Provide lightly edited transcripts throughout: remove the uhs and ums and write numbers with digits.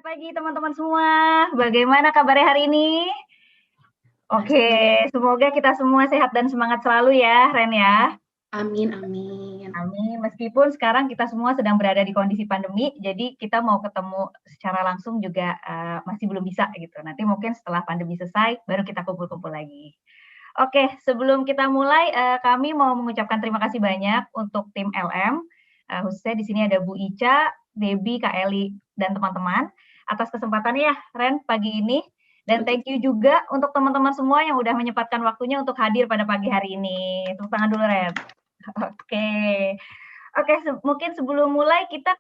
Pagi teman-teman semua, bagaimana kabarnya hari ini? Oke, semoga kita semua sehat dan semangat selalu ya, Ren ya. Amin, amin. Amin. Meskipun sekarang kita semua sedang berada di kondisi pandemi, jadi kita mau ketemu secara langsung juga masih belum bisa gitu. Nanti mungkin setelah pandemi selesai, baru kita kumpul-kumpul lagi. Oke, sebelum kita mulai, kami mau mengucapkan terima kasih banyak untuk tim LM, khususnya di sini ada Bu Ica, Debbie, Kak Eli, dan teman-teman, atas kesempatannya ya, Ren, pagi ini. Dan thank you juga untuk teman-teman semua yang udah menyempatkan waktunya untuk hadir pada pagi hari ini. Tepuk tangan dulu, Ren. Oke. Oke, mungkin sebelum mulai kita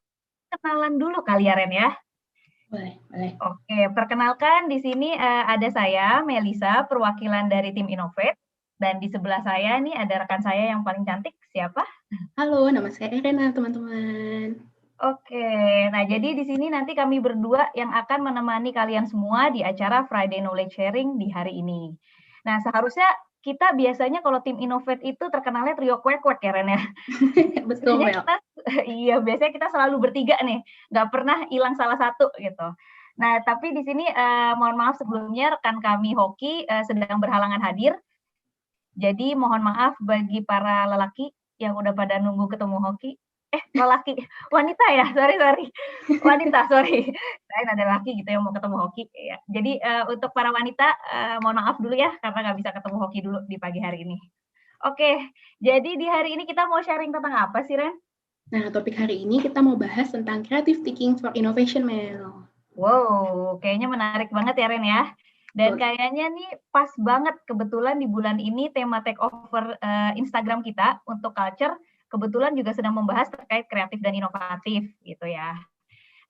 kenalan dulu kali ya, Ren ya. Boleh, boleh. Oke, perkenalkan di sini ada saya, Melisa, perwakilan dari tim Innovate. Dan di sebelah saya nih ada rekan saya yang paling cantik, siapa? Halo, nama saya Erena, teman-teman. Oke, nah jadi di sini nanti kami berdua yang akan menemani kalian semua di acara Friday Knowledge Sharing di hari ini. Nah, seharusnya kita biasanya kalau tim Innovate itu terkenalnya trio kuek-kuek ya, Ren ya. Betul, Mel. Iya, biasanya kita selalu bertiga nih, nggak pernah hilang salah satu gitu. Nah, tapi di sini mohon maaf sebelumnya rekan kami Hoki sedang berhalangan hadir. Jadi mohon maaf bagi para lelaki yang udah pada nunggu ketemu Hoki. Lelaki, wanita ya, sorry. Wanita, sorry. Saya ada laki gitu yang mau ketemu Hoki. Ya. Jadi untuk para wanita, mohon maaf dulu ya, karena nggak bisa ketemu Hoki dulu di pagi hari ini. Oke, jadi di hari ini kita mau sharing tentang apa sih, Ren? Nah, topik hari ini kita mau bahas tentang creative thinking for innovation, Mel. Wow, kayaknya menarik banget ya, Ren ya. Dan kayaknya nih pas banget kebetulan di bulan ini tema take over Instagram kita untuk culture kebetulan juga sedang membahas terkait kreatif dan inovatif gitu ya.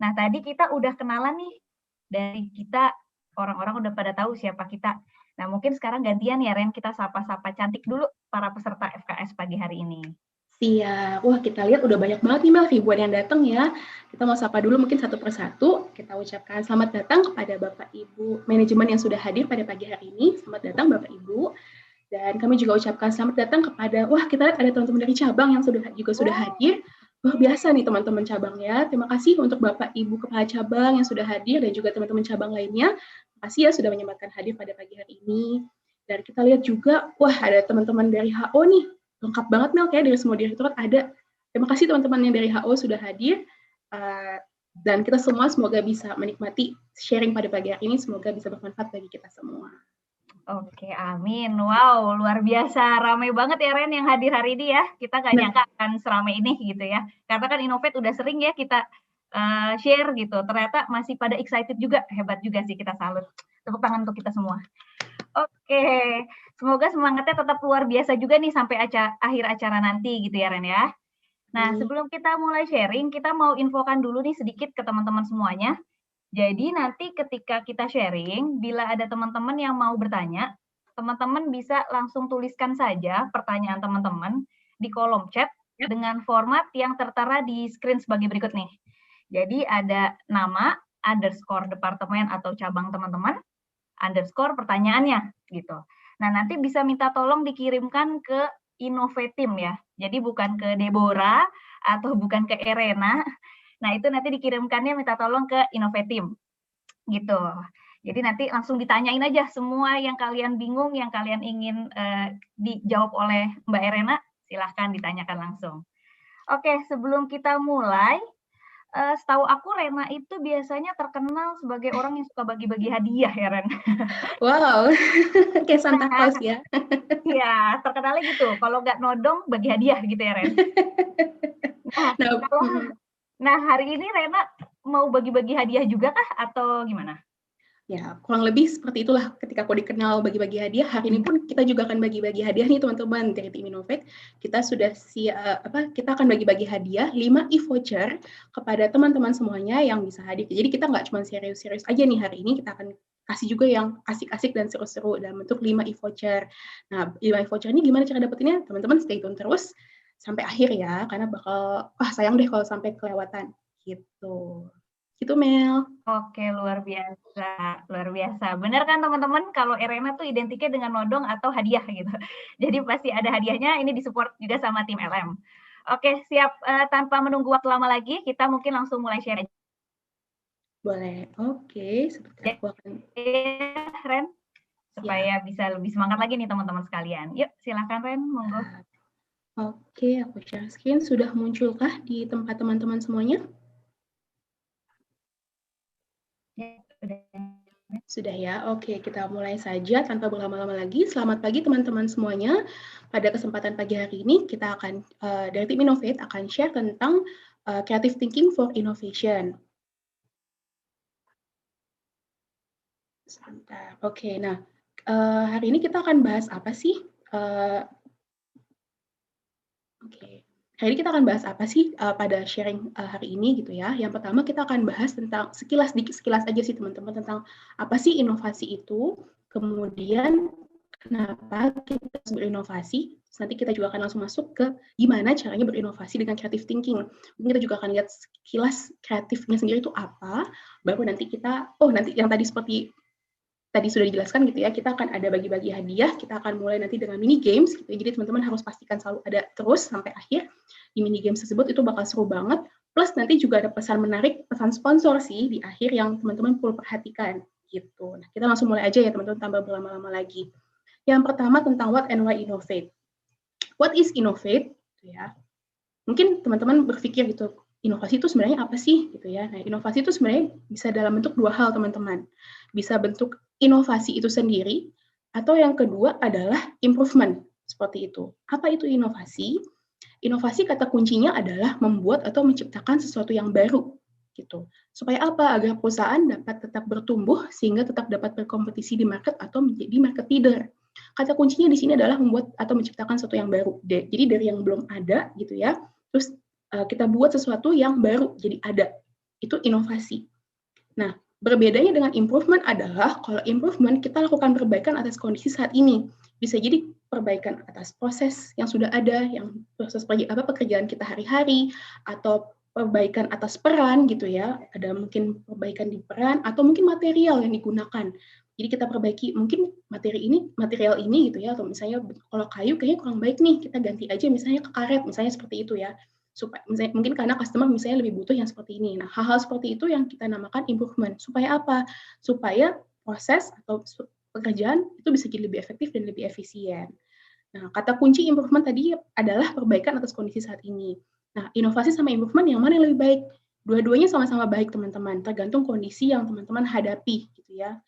Nah, tadi kita udah kenalan nih dari kita orang-orang udah pada tahu siapa kita. Nah, mungkin sekarang gantian ya Ren, kita sapa-sapa cantik dulu para peserta FKS pagi hari ini. Siap. Wah, kita lihat udah banyak banget nih, Mel, ribuan yang datang ya. Kita mau sapa dulu mungkin satu persatu. Kita ucapkan selamat datang kepada Bapak Ibu manajemen yang sudah hadir pada pagi hari ini. Selamat datang Bapak Ibu. Dan kami juga ucapkan selamat datang kepada, wah kita lihat ada teman-teman dari cabang yang sudah hadir. Luar biasa nih teman-teman cabang ya. Terima kasih untuk Bapak Ibu Kepala Cabang yang sudah hadir dan juga teman-teman cabang lainnya. Terima kasih ya sudah menyempatkan hadir pada pagi hari ini. Dan kita lihat juga, wah ada teman-teman dari HO nih. Lengkap banget Mel, kayak dari semua direktorat ada. Terima kasih teman-teman yang dari HO sudah hadir. Dan kita semua semoga bisa menikmati sharing pada pagi hari ini. Semoga bisa bermanfaat bagi kita semua. Oke, amin. Wow, luar biasa. Ramai banget ya Ren yang hadir hari ini ya. Kita nggak nyangka akan seramai ini gitu ya. Karena kan Innovate udah sering ya kita share gitu. Ternyata masih pada excited juga. Hebat juga sih, kita salut. Tepuk tangan untuk kita semua. Oke, semoga semangatnya tetap luar biasa juga nih sampai akhir acara nanti gitu ya Ren ya. Nah, sebelum kita mulai sharing, kita mau infokan dulu nih sedikit ke teman-teman semuanya. Jadi nanti ketika kita sharing, bila ada teman-teman yang mau bertanya, teman-teman bisa langsung tuliskan saja pertanyaan teman-teman di kolom chat dengan format yang tertera di screen sebagai berikut nih. Jadi ada nama, underscore departemen atau cabang teman-teman, underscore pertanyaannya gitu. Nah, nanti bisa minta tolong dikirimkan ke Innovateam ya. Jadi bukan ke Deborah atau bukan ke Erena. Nah, itu nanti dikirimkannya minta tolong ke Innovateam. Gitu. Jadi nanti langsung ditanyain aja semua yang kalian bingung, yang kalian ingin dijawab oleh Mbak Erena, silahkan ditanyakan langsung. Oke, sebelum kita mulai, setahu aku Rena itu biasanya terkenal sebagai orang yang suka bagi-bagi hadiah ya Ren. Wow, kayak Santa Claus ya. Iya, terkenalnya gitu. Kalau nggak nodong, bagi hadiah gitu ya Ren. Nah, hari ini Rena mau bagi-bagi hadiah juga kah atau gimana? Ya, kurang lebih seperti itulah ketika aku dikenal bagi-bagi hadiah. Hari ini pun kita juga akan bagi-bagi hadiah nih teman-teman dari tim Innovate. Kita sudah kita akan bagi-bagi hadiah 5 e-voucher kepada teman-teman semuanya yang bisa hadir. Jadi kita nggak cuma serius-serius aja nih hari ini, kita akan kasih juga yang asik-asik dan seru-seru dalam bentuk 5 e-voucher. Nah, 5 e-voucher ini gimana cara dapetinnya? Teman-teman stay tune terus sampai akhir ya, karena bakal sayang deh kalau sampai kelewatan gitu. Gitu Mel. Oke, luar biasa, luar biasa. Benar kan teman-teman, kalau Erena tuh identiknya dengan nodong atau hadiah gitu. Jadi pasti ada hadiahnya, ini disupport juga sama tim LM. Oke, siap. Tanpa menunggu waktu lama lagi, kita mungkin langsung mulai share. Boleh. Oke, seperti Ya, aku akan Ren, siap. supaya bisa lebih semangat lagi nih teman-teman sekalian. Yuk, silakan Ren, monggo. Oke, aku share screen. Sudah munculkah di tempat teman-teman semuanya? Ya, udah. Sudah ya, oke, kita mulai saja tanpa berlama-lama lagi. Selamat pagi teman-teman semuanya. Pada kesempatan pagi hari ini kita akan dari tim Innovate akan share tentang creative thinking for innovation. Sebentar. Oke, nah hari ini kita akan bahas apa sih? Oke. Hari ini kita akan bahas apa sih pada sharing hari ini gitu ya. Yang pertama kita akan bahas tentang sekilas aja sih teman-teman tentang apa sih inovasi itu. Kemudian kenapa kita harus berinovasi. Terus nanti kita juga akan langsung masuk ke gimana caranya berinovasi dengan creative thinking. Mungkin kita juga akan lihat sekilas kreatifnya sendiri itu apa. Baru nanti kita, nanti yang tadi seperti tadi sudah dijelaskan gitu ya, kita akan ada bagi-bagi hadiah, kita akan mulai nanti dengan mini games gitu ya. Jadi teman-teman harus pastikan selalu ada terus sampai akhir di mini games tersebut, itu bakal seru banget. Plus nanti juga ada pesan menarik, pesan sponsor sih di akhir yang teman-teman perlu perhatikan gitu. Nah, kita langsung mulai aja ya teman-teman tanpa berlama-lama lagi. Yang pertama tentang what and why innovate. What is innovate? Ya. Mungkin teman-teman berpikir gitu, inovasi itu sebenarnya apa sih gitu ya. Nah, inovasi itu sebenarnya bisa dalam bentuk dua hal teman-teman. Bisa bentuk inovasi itu sendiri, atau yang kedua adalah improvement, seperti itu. Apa itu inovasi? Inovasi kata kuncinya adalah membuat atau menciptakan sesuatu yang baru, gitu. Supaya apa? Agar perusahaan dapat tetap bertumbuh sehingga tetap dapat berkompetisi di market atau menjadi market leader. Kata kuncinya di sini adalah membuat atau menciptakan sesuatu yang baru. Jadi dari yang belum ada, gitu ya, terus kita buat sesuatu yang baru jadi ada. Itu inovasi. Nah, berbedanya dengan improvement adalah kalau improvement kita lakukan perbaikan atas kondisi saat ini. Bisa jadi perbaikan atas proses yang sudah ada, yang proses pekerjaan kita hari-hari, atau perbaikan atas peran gitu ya. Ada mungkin perbaikan di peran atau mungkin material yang digunakan. Jadi kita perbaiki mungkin material ini gitu ya, atau misalnya kalau kayu kayaknya kurang baik nih, kita ganti aja misalnya ke karet, misalnya seperti itu ya. Supaya misalnya, mungkin karena customer misalnya lebih butuh yang seperti ini. Nah, hal-hal seperti itu yang kita namakan improvement. Supaya apa? Supaya proses atau pekerjaan itu bisa jadi lebih efektif dan lebih efisien. Nah, kata kunci improvement tadi adalah perbaikan atas kondisi saat ini. Nah, inovasi sama improvement yang mana yang lebih baik? Dua-duanya sama-sama baik, teman-teman. Tergantung kondisi yang teman-teman hadapi, gitu ya.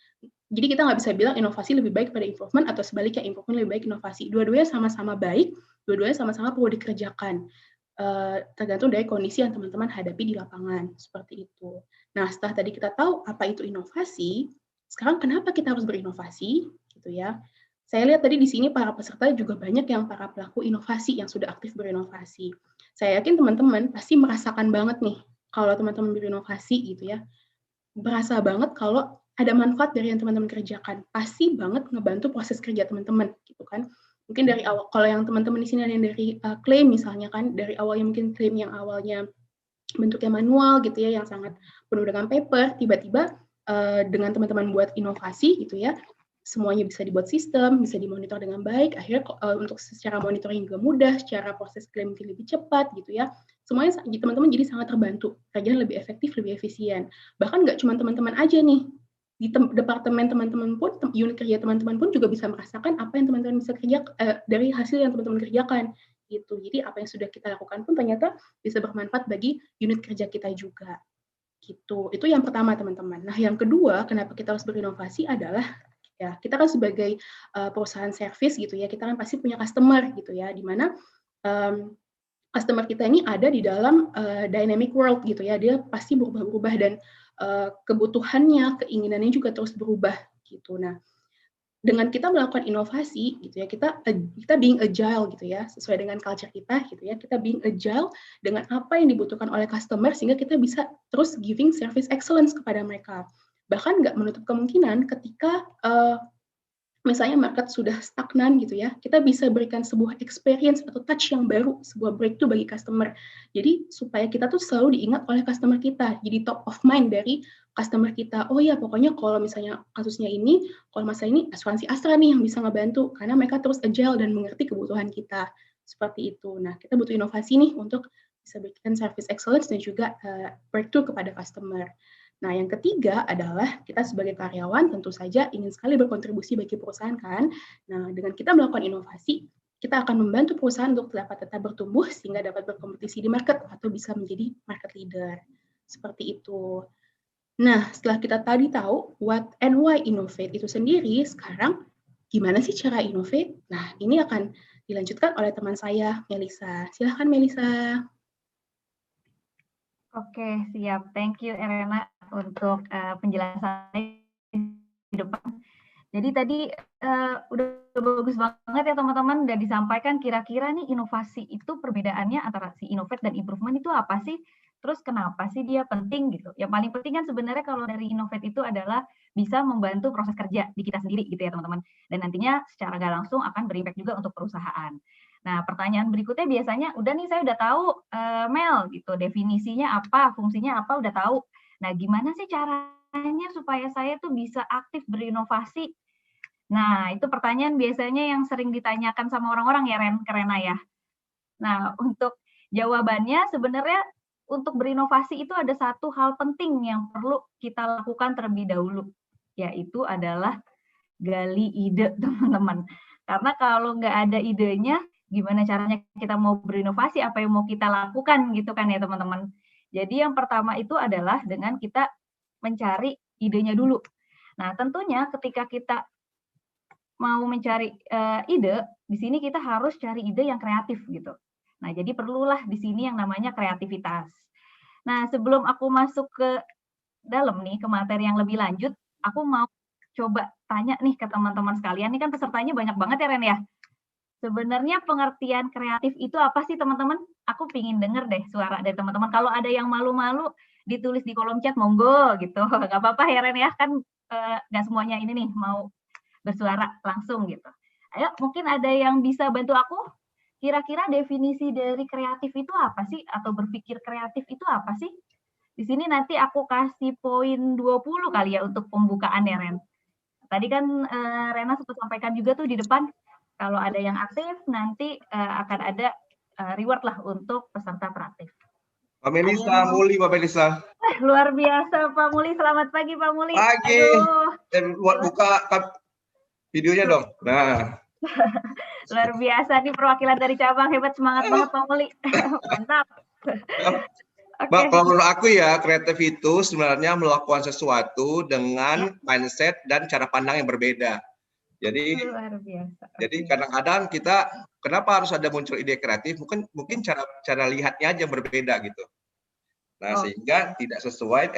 Jadi kita nggak bisa bilang inovasi lebih baik pada improvement atau sebaliknya improvement lebih baik inovasi. Dua-duanya sama-sama baik, dua-duanya sama-sama perlu dikerjakan. Tergantung dari kondisi yang teman-teman hadapi di lapangan, seperti itu. Nah, setelah tadi kita tahu apa itu inovasi, sekarang kenapa kita harus berinovasi, gitu ya. Saya lihat tadi di sini para peserta juga banyak yang para pelaku inovasi yang sudah aktif berinovasi. Saya yakin teman-teman pasti merasakan banget nih, kalau teman-teman berinovasi gitu ya, berasa banget kalau ada manfaat dari yang teman-teman kerjakan. Pasti banget ngebantu proses kerja teman-teman, gitu kan. Mungkin dari awal, kalau yang teman-teman di sini ada yang dari klaim misalnya kan, dari awalnya mungkin klaim yang awalnya bentuknya manual gitu ya, yang sangat penuh dengan paper, tiba-tiba dengan teman-teman buat inovasi gitu ya, semuanya bisa dibuat sistem, bisa dimonitor dengan baik, akhirnya untuk secara monitoring juga mudah, secara proses klaim mungkin lebih cepat gitu ya. Semuanya teman-teman jadi sangat terbantu, kerjaan lebih efektif, lebih efisien. Bahkan nggak cuma teman-teman aja nih, di departemen teman-teman pun, unit kerja teman-teman pun juga bisa merasakan apa yang teman-teman bisa kerja dari hasil yang teman-teman kerjakan gitu. Jadi apa yang sudah kita lakukan pun ternyata bisa bermanfaat bagi unit kerja kita juga. Gitu. Itu yang pertama, teman-teman. Nah, yang kedua, kenapa kita harus berinovasi adalah ya, kita kan sebagai perusahaan servis gitu ya, kita kan pasti punya customer gitu ya, di mana customer kita ini ada di dalam dynamic world gitu ya, dia pasti berubah-ubah dan kebutuhannya, keinginannya juga terus berubah gitu. Nah, dengan kita melakukan inovasi gitu ya, kita being agile gitu ya, sesuai dengan culture kita gitu ya, kita being agile dengan apa yang dibutuhkan oleh customer sehingga kita bisa terus giving service excellence kepada mereka. Bahkan nggak menutup kemungkinan ketika misalnya market sudah stagnan gitu ya, kita bisa berikan sebuah experience atau touch yang baru, sebuah breakthrough bagi customer. Jadi supaya kita tuh selalu diingat oleh customer kita, jadi top of mind dari customer kita. Oh ya, pokoknya kalau misalnya kasusnya ini, kalau masalah ini asuransi Astra nih yang bisa ngebantu, karena mereka terus agile dan mengerti kebutuhan kita. Seperti itu. Nah, kita butuh inovasi nih untuk bisa berikan service excellence dan juga breakthrough kepada customer. Nah, yang ketiga adalah kita sebagai karyawan tentu saja ingin sekali berkontribusi bagi perusahaan kan. Nah, dengan kita melakukan inovasi, kita akan membantu perusahaan untuk dapat tetap bertumbuh sehingga dapat berkompetisi di market atau bisa menjadi market leader. Seperti itu. Nah, setelah kita tadi tahu what and why innovate itu sendiri, sekarang gimana sih cara innovate? Nah, ini akan dilanjutkan oleh teman saya, Melisa. Silahkan, Melisa. Oke, siap. Thank you, Erena, untuk penjelasannya di depan. Jadi tadi udah bagus banget ya teman-teman, udah disampaikan kira-kira nih inovasi itu perbedaannya antara si innovate dan improvement itu apa sih? Terus kenapa sih dia penting gitu? Yang paling penting kan sebenarnya kalau dari innovate itu adalah bisa membantu proses kerja di kita sendiri gitu ya teman-teman. Dan nantinya secara nggak langsung akan berimpact juga untuk perusahaan. Nah, pertanyaan berikutnya biasanya, udah nih saya udah tahu Mel gitu, definisinya apa, fungsinya apa, udah tahu. Nah, gimana sih caranya supaya saya tuh bisa aktif berinovasi? Nah, itu pertanyaan biasanya yang sering ditanyakan sama orang-orang ya, Rena ya. Nah, untuk jawabannya sebenarnya untuk berinovasi itu ada satu hal penting yang perlu kita lakukan terlebih dahulu, yaitu adalah gali ide, teman-teman. Karena kalau nggak ada idenya, gimana caranya kita mau berinovasi, apa yang mau kita lakukan gitu kan ya, teman-teman. Jadi yang pertama itu adalah dengan kita mencari idenya dulu. Nah, tentunya ketika kita mau mencari ide, di sini kita harus cari ide yang kreatif gitu. Nah, jadi perlulah di sini yang namanya kreativitas. Nah, sebelum aku masuk ke dalam nih, ke materi yang lebih lanjut, aku mau coba tanya nih ke teman-teman sekalian. Ini kan pesertanya banyak banget ya, Ren ya. Sebenarnya pengertian kreatif itu apa sih, teman-teman? Aku pingin denger deh suara dari teman-teman. Kalau ada yang malu-malu, ditulis di kolom chat, monggo gitu. Gak apa-apa ya, Ren ya. Kan gak semuanya ini nih mau bersuara langsung gitu. Ayo, mungkin ada yang bisa bantu aku? Kira-kira definisi dari kreatif itu apa sih? Atau berpikir kreatif itu apa sih? Di sini nanti aku kasih poin 20 kali ya untuk pembukaan ya, Ren. Tadi kan Rena sempat sampaikan juga tuh di depan, kalau ada yang aktif nanti akan ada reward lah untuk peserta praktif. Pak Melisa, Muli, Pak Melisa. Luar biasa Pak Muli, selamat pagi Pak Muli. Pagi. Buat buka videonya dong. Nah. Luar biasa nih perwakilan dari cabang, hebat, semangat banget Pak Muli. Mantap. Okay. Kalau menurut aku ya, kreatif itu sebenarnya melakukan sesuatu dengan mindset dan cara pandang yang berbeda. Jadi, luar biasa. Jadi kadang-kadang kita kenapa harus ada muncul ide kreatif? Mungkin cara lihatnya aja berbeda gitu. Nah, sehingga tidak sesuai,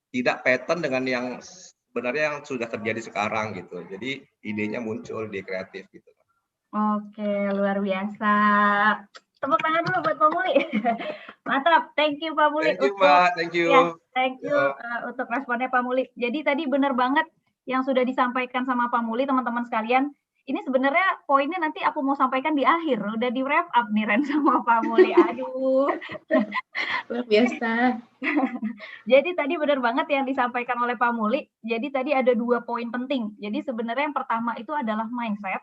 tidak pattern dengan yang sebenarnya yang sudah terjadi sekarang gitu. Jadi idenya muncul, ide kreatif gitu. Oke, luar biasa. Tepuk tangan dulu buat Pak Muli. Mantap, thank you Pak Muli. Thank you, Mbak. Thank you. Ya, thank you untuk responnya Pak Muli. Jadi tadi benar banget yang sudah disampaikan sama Pak Muli, teman-teman sekalian. Ini sebenarnya poinnya nanti aku mau sampaikan di akhir. Udah di wrap up nih Ren sama Pak Muli. Aduh. Luar biasa. Jadi tadi benar banget yang disampaikan oleh Pak Muli. Jadi tadi ada 2 poin penting. Jadi sebenarnya yang pertama itu adalah mindset.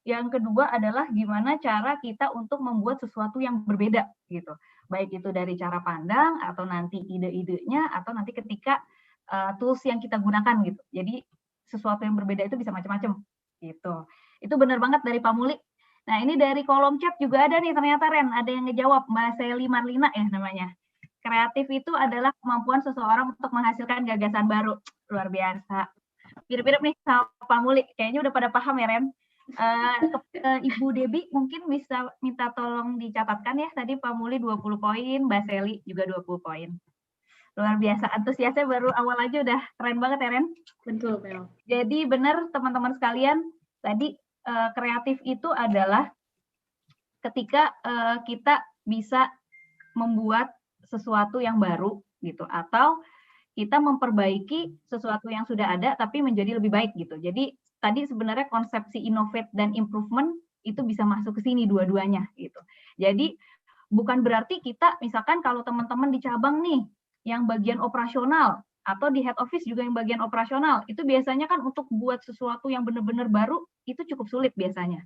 Yang kedua adalah gimana cara kita untuk membuat sesuatu yang berbeda gitu. Baik itu dari cara pandang atau nanti ide-idenya atau nanti ketika tools yang kita gunakan gitu. Jadi sesuatu yang berbeda itu bisa macam-macam gitu. Itu benar banget dari Pak Muli. Nah, ini dari kolom chat juga ada nih ternyata Ren, ada yang ngejawab, Mbak Seli Marlina ya namanya. Kreatif itu adalah kemampuan seseorang untuk menghasilkan gagasan baru. Luar biasa. Mirip-mirip nih sama Pak Muli, kayaknya udah pada paham ya Ren. Ibu Debi mungkin bisa minta tolong dicatatkan ya, tadi Pak Muli 20 poin, Mbak Seli juga 20 poin. Luar biasa, antusiasnya baru awal aja udah keren banget ya Ren. Betul, Bel. Jadi benar teman-teman sekalian, tadi kreatif itu adalah ketika kita bisa membuat sesuatu yang baru gitu, atau kita memperbaiki sesuatu yang sudah ada tapi menjadi lebih baik gitu. Jadi tadi sebenarnya konsepsi innovate dan improvement itu bisa masuk ke sini dua-duanya gitu. Jadi bukan berarti kita misalkan kalau teman-teman di cabang nih yang bagian operasional atau di head office juga yang bagian operasional, itu biasanya kan untuk buat sesuatu yang benar-benar baru itu cukup sulit biasanya.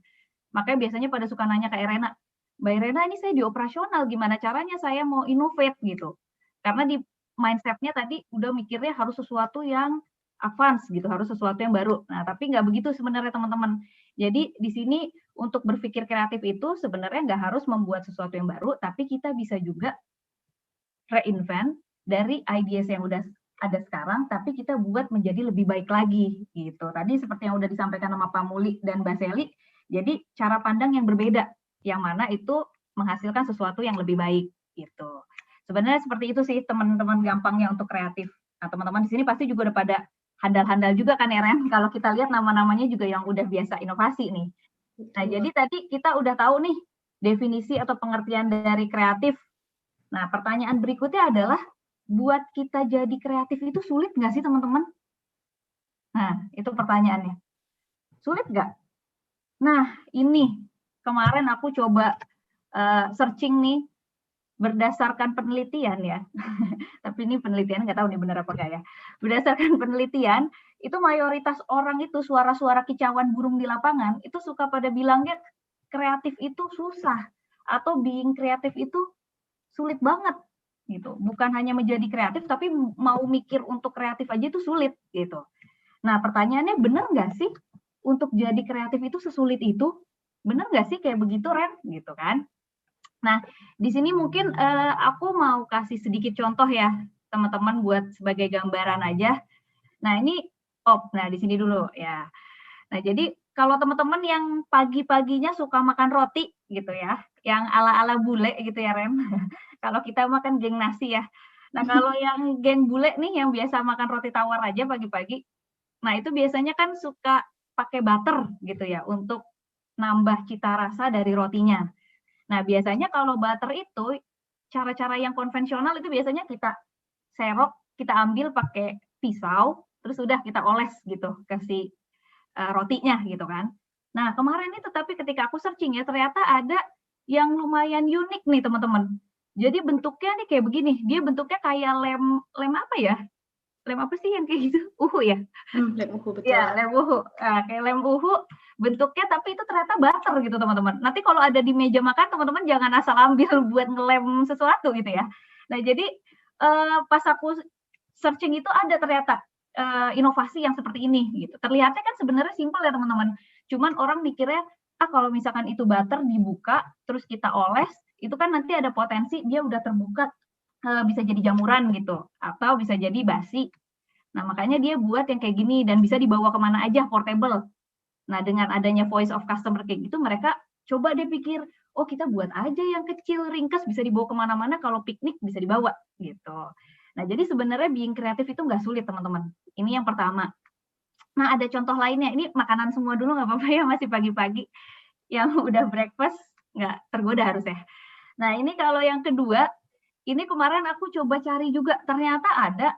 Makanya biasanya pada suka nanya ke Irena, Mbak Irena ini saya di operasional, gimana caranya saya mau innovate gitu. Karena di mindset-nya tadi udah mikirnya harus sesuatu yang advance gitu, harus sesuatu yang baru. Nah, tapi nggak begitu sebenarnya teman-teman. Jadi di sini untuk berpikir kreatif itu sebenarnya nggak harus membuat sesuatu yang baru, tapi kita bisa juga reinvent dari ideas yang udah ada sekarang, tapi kita buat menjadi lebih baik lagi gitu. Tadi seperti yang udah disampaikan sama Pak Muli dan Mbak Seli, jadi cara pandang yang berbeda, yang mana itu menghasilkan sesuatu yang lebih baik gitu. Sebenarnya seperti itu sih teman-teman gampangnya untuk kreatif. Nah, teman-teman di sini pasti juga udah pada handal-handal juga kan ya Ren, kalau kita lihat nama-namanya juga yang udah biasa inovasi nih. Nah, jadi tadi kita udah tahu nih definisi atau pengertian dari kreatif. Nah, pertanyaan berikutnya adalah, buat kita jadi kreatif itu sulit nggak sih teman-teman? Nah, itu pertanyaannya. Sulit nggak? Nah, ini kemarin aku coba searching nih, berdasarkan penelitian ya, tapi ini penelitian nggak tahu nih benar apa nggak ya. Berdasarkan penelitian, itu mayoritas orang itu suara-suara kicauan burung di lapangan itu suka pada bilangnya kreatif itu susah atau being kreatif itu sulit banget gitu. Bukan hanya menjadi kreatif, tapi mau mikir untuk kreatif aja itu sulit gitu. Nah pertanyaannya benar nggak sih untuk jadi kreatif itu sesulit itu? Benar nggak sih kayak begitu Ren? Gitu kan? Nah, di sini mungkin aku mau kasih sedikit contoh ya, teman-teman buat sebagai gambaran aja. Nah, ini nah di sini dulu ya. Nah, jadi kalau teman-teman yang pagi-paginya suka makan roti gitu ya, yang ala-ala bule gitu ya, Ren. Kalau kita makan geng nasi ya. Nah, kalau yang geng bule nih yang biasa makan roti tawar aja pagi-pagi, nah itu biasanya kan suka pakai butter gitu ya untuk nambah cita rasa dari rotinya. Nah, biasanya kalau butter itu, cara-cara yang konvensional itu biasanya kita serok, kita ambil pakai pisau, terus udah kita oles gitu ke si rotinya gitu kan. Nah, kemarin itu tapi ketika aku searching ya, ternyata ada yang lumayan unik nih teman-teman. Jadi bentuknya nih kayak begini, dia bentuknya kayak lem apa ya? Lem apa sih yang kayak gitu? Uhu ya? Lem uhu, betul. Ya, lem uhu. Nah, kayak lem uhu bentuknya tapi itu ternyata butter gitu teman-teman. Nanti kalau ada di meja makan teman-teman jangan asal ambil buat ngelem sesuatu gitu ya. Nah, jadi pas aku searching itu ada ternyata inovasi yang seperti ini gitu. Terlihatnya kan sebenarnya simpel ya teman-teman. Cuman orang mikirnya kalau misalkan itu butter dibuka terus kita oles, itu kan nanti ada potensi dia udah terbuka bisa jadi jamuran gitu atau bisa jadi basi. Nah, makanya dia buat yang kayak gini dan bisa dibawa kemana aja, portable. Nah, dengan adanya voice of customer kayak gitu, mereka coba deh pikir, oh kita buat aja yang kecil, ringkas, bisa dibawa kemana-mana, kalau piknik bisa dibawa, gitu. Nah, jadi sebenarnya being kreatif itu nggak sulit, teman-teman. Ini yang pertama. Nah, ada contoh lainnya. Ini makanan semua dulu, nggak apa-apa ya, masih pagi-pagi. Yang udah breakfast, nggak tergoda harus ya. Nah, ini kalau yang kedua, ini kemarin aku coba cari juga, ternyata ada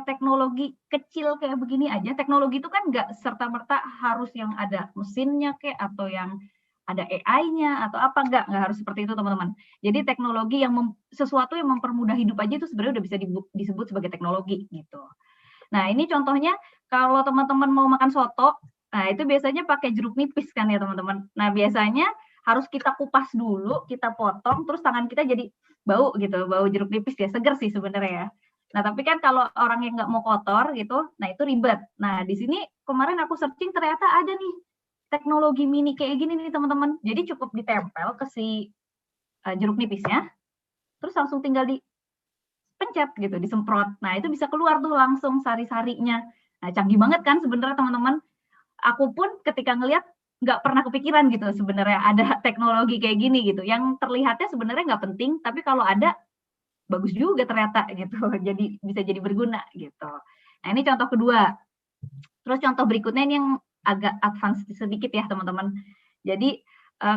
teknologi kecil kayak begini aja. Teknologi itu kan nggak serta-merta harus yang ada mesinnya kayak atau yang ada AI-nya atau apa, nggak harus seperti itu teman-teman. Jadi teknologi yang sesuatu yang mempermudah hidup aja itu sebenarnya udah bisa disebut sebagai teknologi gitu. Nah ini contohnya kalau teman-teman mau makan soto, nah itu biasanya pakai jeruk nipis kan ya teman-teman. Nah biasanya harus kita kupas dulu, kita potong, terus tangan kita jadi bau gitu, bau jeruk nipis ya, seger sih sebenarnya ya. Nah, tapi kan kalau orang yang nggak mau kotor gitu, nah itu ribet. Nah, di sini kemarin aku searching ternyata ada nih teknologi mini kayak gini nih teman-teman. Jadi cukup ditempel ke si jeruk nipisnya, terus langsung tinggal dipencet gitu, disemprot. Nah, itu bisa keluar tuh langsung sari-sarinya. Nah, canggih banget kan sebenarnya teman-teman. Aku pun ketika ngelihat nggak pernah kepikiran gitu sebenarnya ada teknologi kayak gini gitu. Yang terlihatnya sebenarnya nggak penting, tapi kalau ada bagus juga ternyata gitu. Jadi bisa jadi berguna gitu. Nah, ini contoh kedua. Terus contoh berikutnya ini yang agak advance sedikit ya, teman-teman. Jadi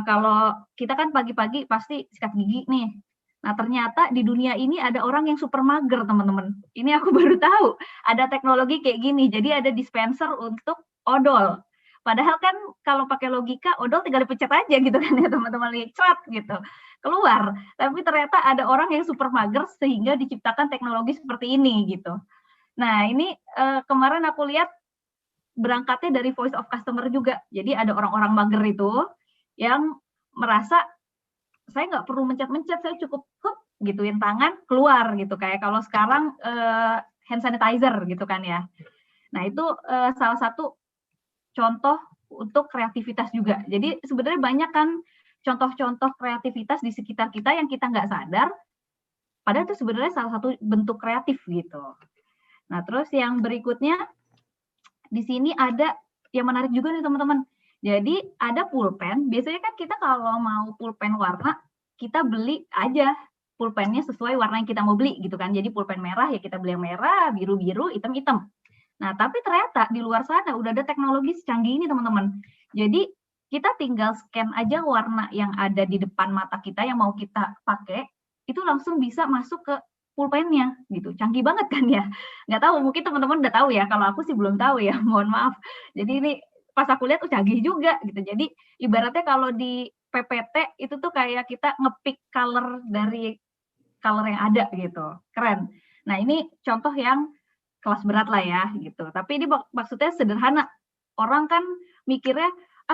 kalau kita kan pagi-pagi pasti sikat gigi nih. Nah, ternyata di dunia ini ada orang yang super mager, teman-teman. Ini aku baru tahu ada teknologi kayak gini. Jadi ada dispenser untuk odol. Padahal kan kalau pakai logika odol tinggal dipencet aja gitu kan ya teman-teman, lihat gitu keluar. Tapi ternyata ada orang yang super mager sehingga diciptakan teknologi seperti ini gitu. Nah ini kemarin aku lihat berangkatnya dari voice of customer juga. Jadi ada orang-orang mager itu yang merasa saya nggak perlu mencet-mencet, saya cukup gituin tangan keluar gitu, kayak kalau sekarang hand sanitizer gitu kan ya. Nah itu salah satu contoh untuk kreativitas juga. Jadi sebenarnya banyak kan contoh-contoh kreativitas di sekitar kita yang kita nggak sadar, padahal itu sebenarnya salah satu bentuk kreatif gitu. Nah terus yang berikutnya di sini ada yang menarik juga nih teman-teman. Jadi ada pulpen, biasanya kan kita kalau mau pulpen warna, kita beli aja pulpennya sesuai warna yang kita mau beli gitu kan. Jadi pulpen merah ya kita beli yang merah, biru-biru, hitam-hitam. Nah, tapi ternyata di luar sana udah ada teknologi secanggih ini teman-teman. Jadi kita tinggal scan aja warna yang ada di depan mata kita yang mau kita pakai, itu langsung bisa masuk ke pulpennya gitu. Canggih banget kan ya. Nggak tahu, mungkin teman-teman udah tahu ya. Kalau aku sih belum tahu ya, mohon maaf. Jadi ini pas aku lihat tuh canggih juga gitu. Jadi ibaratnya kalau di PPT itu tuh kayak kita ngepick color dari color yang ada gitu. Keren. Nah, ini contoh yang kelas berat lah ya gitu. Tapi ini maksudnya sederhana. Orang kan mikirnya,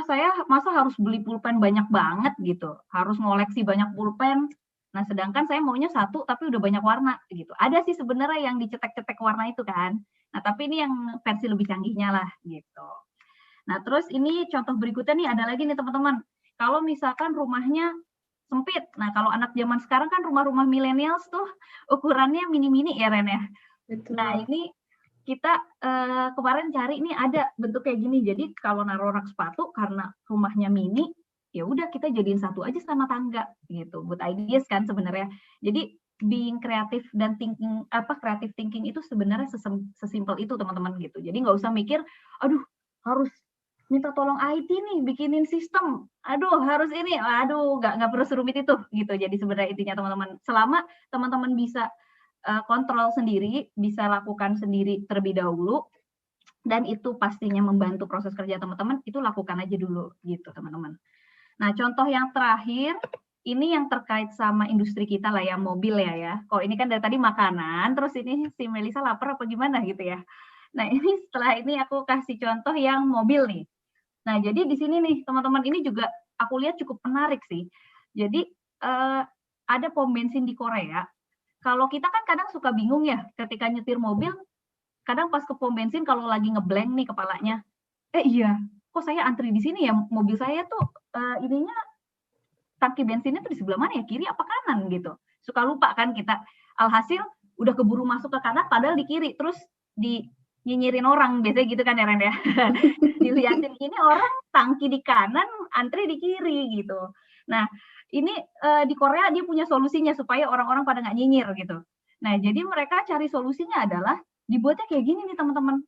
saya masa harus beli pulpen banyak banget gitu. Harus ngoleksi banyak pulpen. Nah, sedangkan saya maunya satu tapi udah banyak warna gitu. Ada sih sebenarnya yang dicetek-cetek warna itu kan. Nah, tapi ini yang versi lebih canggihnya lah gitu. Nah, terus ini contoh berikutnya nih ada lagi nih teman-teman. Kalau misalkan rumahnya sempit. Nah, kalau anak zaman sekarang kan rumah-rumah millennials tuh ukurannya mini-mini ya Ren ya. Betul. Nah, ini kita kemarin cari ini ada bentuk kayak gini. Jadi kalau naruh rak sepatu karena rumahnya mini, ya udah kita jadiin satu aja sama tangga gitu. Buat ideas kan sebenarnya. Jadi being kreatif dan creative thinking itu sebenarnya sesimpel itu teman-teman gitu. Jadi nggak usah mikir, aduh harus minta tolong IT nih bikinin sistem. Aduh harus ini, aduh nggak perlu serumit itu gitu. Jadi sebenarnya intinya teman-teman, selama teman-teman bisa kontrol sendiri, bisa lakukan sendiri terlebih dahulu, dan itu pastinya membantu proses kerja teman-teman, itu lakukan aja dulu gitu teman-teman. Nah contoh yang terakhir, ini yang terkait sama industri kita lah ya, mobil ya. Kok ini kan dari tadi makanan, terus ini si Melisa lapar apa gimana gitu ya. Nah ini setelah ini aku kasih contoh yang mobil nih. Nah jadi di sini nih teman-teman, ini juga aku lihat cukup menarik sih. Jadi ada pom bensin di Korea. Kalau kita kan kadang suka bingung ya ketika nyetir mobil, kadang pas ke pom bensin kalau lagi ngeblank nih kepalanya, iya, kok saya antri di sini ya, mobil saya tuh ininya tangki bensinnya tuh di sebelah mana ya, kiri apa kanan gitu. Suka lupa kan kita. Alhasil udah keburu masuk ke kanan padahal di kiri, terus nyinyirin orang biasanya gitu kan ya Ren ya. Dilihatin ini orang tangki di kanan, antri di kiri gitu. Nah, ini di Korea dia punya solusinya supaya orang-orang pada nggak nyinyir gitu. Nah, jadi mereka cari solusinya adalah dibuatnya kayak gini nih teman-teman.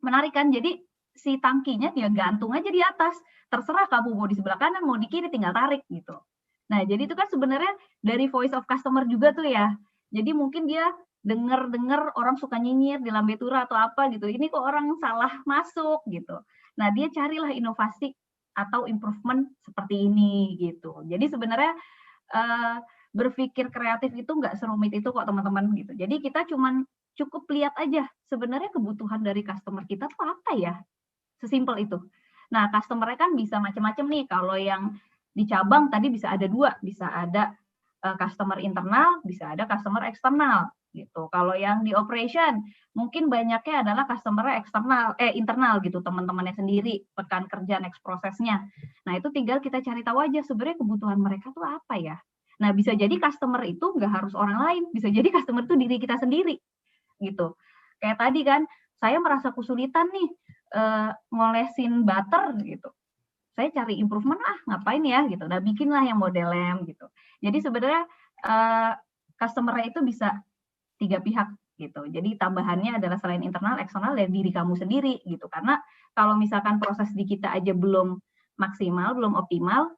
Menarik kan? Jadi si tangkinya dia gantung aja di atas. Terserah kamu mau di sebelah kanan, mau di kiri, tinggal tarik gitu. Nah, jadi itu kan sebenarnya dari voice of customer juga tuh ya. Jadi mungkin dia dengar orang suka nyinyir di lambe tura atau apa gitu. Ini kok orang salah masuk gitu. Nah, dia carilah inovasi atau improvement seperti ini gitu. Jadi sebenarnya berpikir kreatif itu nggak serumit itu kok teman-teman gitu. Jadi kita cukup lihat aja sebenarnya kebutuhan dari customer kita tuh apa ya. Sesimpel itu. Nah, customer-nya kan bisa macam-macam nih. Kalau yang di cabang tadi bisa ada 2, bisa ada customer internal, bisa ada customer eksternal gitu. Kalau yang di operation mungkin banyaknya adalah customer internal gitu, teman-temannya sendiri, rekan kerja next prosesnya. Nah, itu tinggal kita cari tahu aja sebenarnya kebutuhan mereka tuh apa ya. Nah, bisa jadi customer itu nggak harus orang lain, bisa jadi customer itu diri kita sendiri gitu. Kayak tadi kan, saya merasa kesulitan nih ngolesin butter gitu. Saya cari improvement ngapain ya gitu. Nah, bikinlah yang model lem gitu. Jadi sebenarnya customer-nya itu bisa 3 pihak gitu. Jadi tambahannya adalah selain internal, eksternal dari diri kamu sendiri gitu. Karena kalau misalkan proses di kita aja belum maksimal, belum optimal,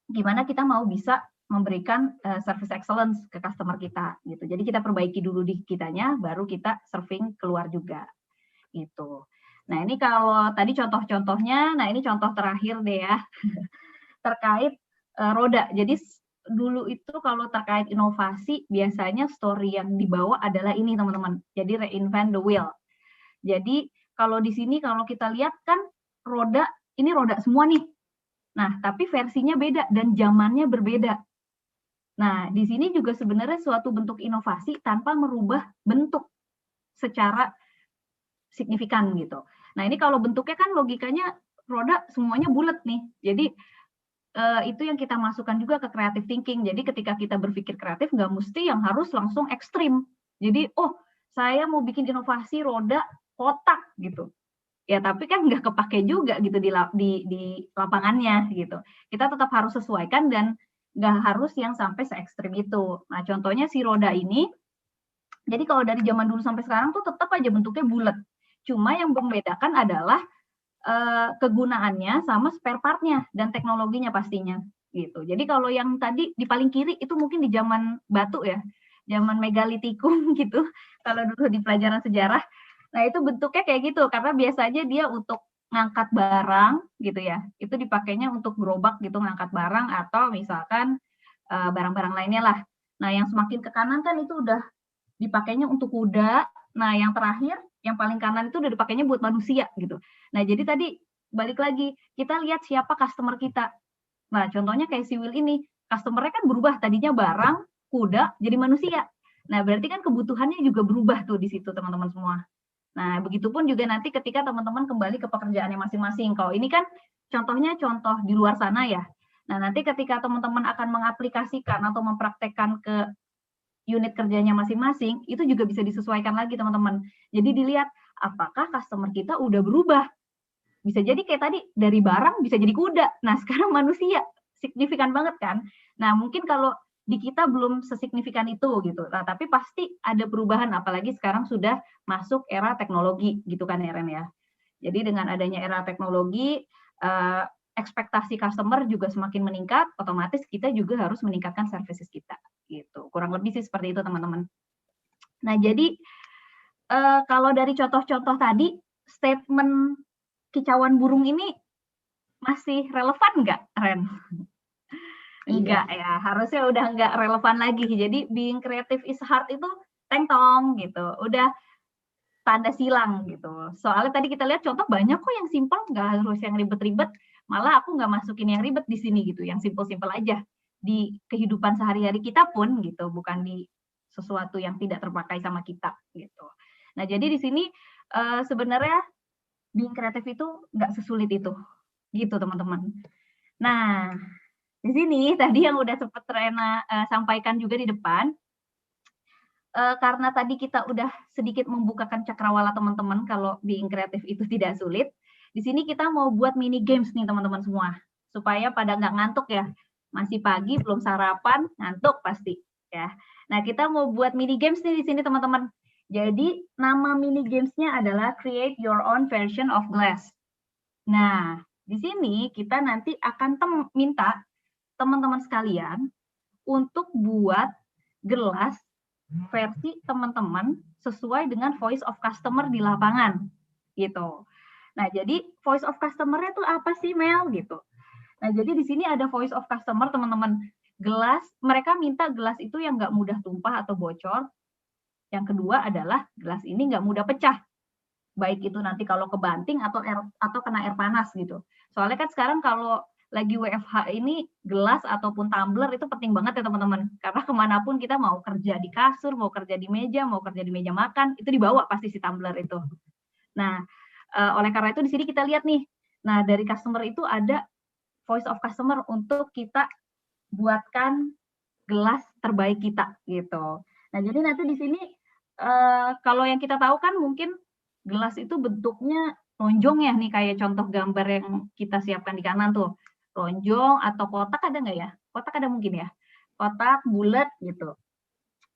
gimana kita mau bisa memberikan service excellence ke customer kita gitu. Jadi kita perbaiki dulu di kitanya, baru kita serving keluar juga gitu. Nah, ini kalau tadi contoh-contohnya, nah ini contoh terakhir deh ya, terkait roda. Jadi dulu itu kalau terkait inovasi, biasanya story yang dibawa adalah ini teman-teman. Jadi reinvent the wheel. Jadi kalau di sini kalau kita lihat kan roda, ini roda semua nih. Nah, tapi versinya beda dan zamannya berbeda. Nah, di sini juga sebenarnya suatu bentuk inovasi tanpa merubah bentuk secara signifikan gitu. Nah, ini kalau bentuknya kan logikanya roda semuanya bulat nih. Jadi itu yang kita masukkan juga ke creative thinking. Jadi ketika kita berpikir kreatif nggak mesti yang harus langsung ekstrim. Jadi, oh saya mau bikin inovasi roda kotak gitu. Ya tapi kan nggak kepake juga gitu di lapangannya gitu. Kita tetap harus sesuaikan dan nggak harus yang sampai se ekstrim itu. Nah contohnya si roda ini, jadi kalau dari zaman dulu sampai sekarang tuh tetap aja bentuknya bulat. Cuma yang membedakan adalah kegunaannya sama spare part-nya dan teknologinya pastinya gitu. Jadi kalau yang tadi di paling kiri itu mungkin di zaman batu ya, zaman megalitikum gitu. Kalau dulu di pelajaran sejarah, nah itu bentuknya kayak gitu karena biasanya dia untuk ngangkat barang gitu ya. Itu dipakainya untuk gerobak gitu ngangkat barang atau misalkan barang-barang lainnya lah. Nah, yang semakin ke kanan kan itu udah dipakainya untuk kuda. Nah, yang terakhir, yang paling kanan itu udah dipakainya buat manusia gitu. Nah, jadi tadi balik lagi, kita lihat siapa customer kita. Nah, contohnya kayak si Will ini, customer-nya kan berubah, tadinya barang, kuda, jadi manusia. Nah, berarti kan kebutuhannya juga berubah tuh di situ teman-teman semua. Nah, begitupun juga nanti ketika teman-teman kembali ke pekerjaannya masing-masing. Kalau ini kan contohnya contoh di luar sana ya. Nah, nanti ketika teman-teman akan mengaplikasikan atau mempraktekkan ke unit kerjanya masing-masing, itu juga bisa disesuaikan lagi teman-teman. Jadi dilihat apakah customer kita udah berubah. Bisa jadi kayak tadi dari barang bisa jadi kuda. Nah sekarang manusia, signifikan banget kan. Nah mungkin kalau di kita belum sesignifikan itu gitu. Nah tapi pasti ada perubahan apalagi sekarang sudah masuk era teknologi gitu kan ya Ren ya. Jadi dengan adanya era teknologi, ekspektasi customer juga semakin meningkat, otomatis kita juga harus meningkatkan services kita gitu. Kurang lebih sih seperti itu teman-teman. Nah jadi kalau dari contoh-contoh tadi, statement kicauan burung ini masih relevan nggak, Ren? Enggak ya, harusnya udah nggak relevan lagi. Jadi being creative is hard itu teng-tong gitu, udah tanda silang gitu. Soalnya tadi kita lihat contoh banyak kok yang simpel, nggak harus yang ribet-ribet. Malah aku nggak masukin yang ribet di sini gitu, yang simpel-simpel aja di kehidupan sehari-hari kita pun gitu, bukan di sesuatu yang tidak terpakai sama kita gitu. Nah jadi di sini sebenarnya being kreatif itu nggak sesulit itu, gitu teman-teman. Nah di sini tadi yang udah sempat Rena sampaikan juga di depan, karena tadi kita udah sedikit membukakan cakrawala teman-teman kalau being kreatif itu tidak sulit. Di sini kita mau buat mini games nih teman-teman semua, supaya pada nggak ngantuk ya. Masih pagi, belum sarapan, ngantuk pasti ya. Nah kita mau buat mini games nih di sini teman-teman. Jadi nama mini gamesnya adalah Create Your Own Version of Glass. Nah di sini kita nanti akan minta teman-teman sekalian untuk buat gelas versi teman-teman sesuai dengan voice of customer di lapangan gitu. Nah, jadi voice of customer-nya itu apa sih, Mel gitu. Nah, jadi di sini ada voice of customer teman-teman. Gelas, mereka minta gelas itu yang nggak mudah tumpah atau bocor. Yang kedua adalah gelas ini nggak mudah pecah. Baik itu nanti kalau kebanting atau kena air panas gitu. Soalnya kan sekarang kalau lagi WFH ini gelas ataupun tumbler itu penting banget ya teman-teman. Karena kemanapun kita mau kerja di kasur, mau kerja di meja makan, itu dibawa pasti si tumbler itu. Nah, oleh karena itu di sini kita lihat nih. Nah, dari customer itu ada voice of customer untuk kita buatkan gelas terbaik kita gitu. Nah, jadi nanti di sini kalau yang kita tahu kan mungkin gelas itu bentuknya lonjong ya nih kayak contoh gambar yang kita siapkan di kanan tuh. Lonjong atau kotak ada nggak ya? Kotak ada mungkin ya. Kotak bulat gitu.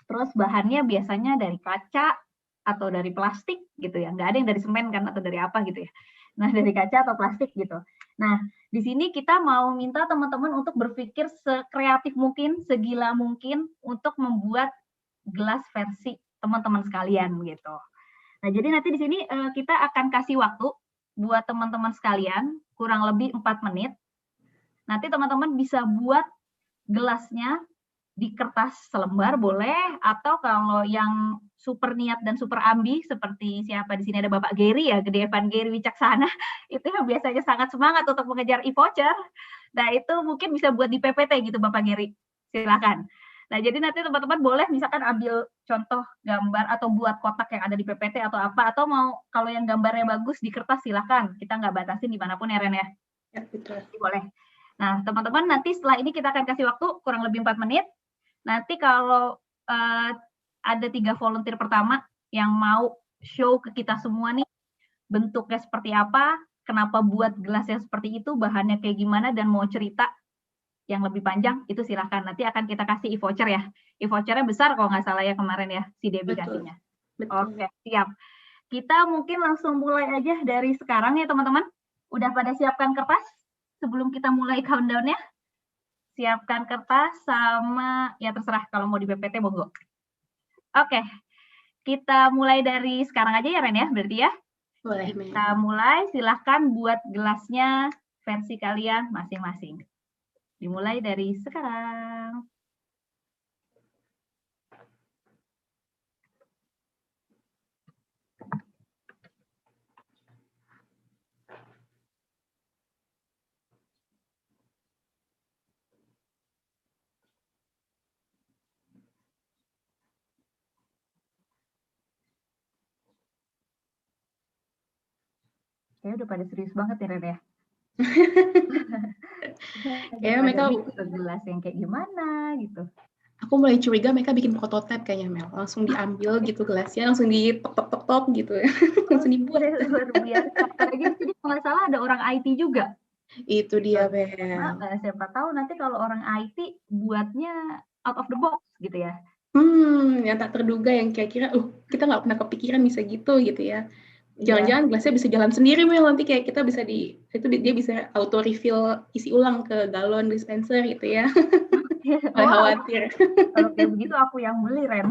Terus bahannya biasanya dari kaca atau dari plastik gitu ya. Nggak ada yang dari semen kan atau dari apa gitu ya. Nah dari kaca atau plastik gitu. Nah di sini kita mau minta teman-teman untuk berpikir sekreatif mungkin, segila mungkin untuk membuat gelas versi teman-teman sekalian gitu. Nah jadi nanti di sini kita akan kasih waktu buat teman-teman sekalian kurang lebih 4 menit. Nanti teman-teman bisa buat gelasnya di kertas selembar boleh, atau kalau yang super niat dan super ambi seperti siapa di sini ada Bapak Gary ya, Gede Evan Gary Wicaksana, itu yang biasanya sangat semangat untuk mengejar e-voucher. Nah itu mungkin bisa buat di PPT gitu Bapak Gary, silakan. Nah, jadi nanti teman-teman boleh misalkan ambil contoh gambar atau buat kotak yang ada di PPT atau apa, atau mau kalau yang gambarnya bagus di kertas silakan. Kita nggak batasin dimanapun ya Ren ya. Ya, betul. Boleh. Nah, teman-teman nanti setelah ini kita akan kasih waktu kurang lebih 4 menit. Nanti kalau ada 3 volunteer pertama yang mau show ke kita semua nih, bentuknya seperti apa, kenapa buat gelasnya seperti itu, bahannya kayak gimana, dan mau cerita yang lebih panjang, itu silahkan. Nanti akan kita kasih e-voucher ya. E-vouchernya besar kalau nggak salah ya kemarin ya, si Debbie kasihnya. Oke, siap. Kita mungkin langsung mulai aja dari sekarang ya teman-teman. Udah pada siapkan kertas sebelum kita mulai countdown-nya? Siapkan kertas sama, ya terserah kalau mau di PPT monggo. Oke, kita mulai dari sekarang aja ya Ren ya, berarti ya? Boleh, kita mulai, silahkan buat gelasnya versi kalian masing-masing. Dimulai dari sekarang. Kayaknya udah pada serius banget ya Ren ya. Ya mereka gelas yang kayak gimana gitu. Aku mulai curiga mereka bikin prototipe kayaknya Mel, langsung diambil gitu gelasnya, langsung ditok gitu ya, langsung dibuat. Luar biasa. Apalagi jadi kalau nggak salah ada orang IT juga. Itu dia Mel. Nah, siapa tahu nanti kalau orang IT buatnya out of the box gitu ya. Yang tak terduga yang kira-kira, kita nggak pernah kepikiran bisa gitu ya. Jangan-jangan gelasnya bisa jalan sendiri Mel, nanti kayak kita bisa dia bisa auto refill, isi ulang ke galon dispenser gitu ya. Nggak khawatir. Kalau kayak begitu aku yang beli Ren.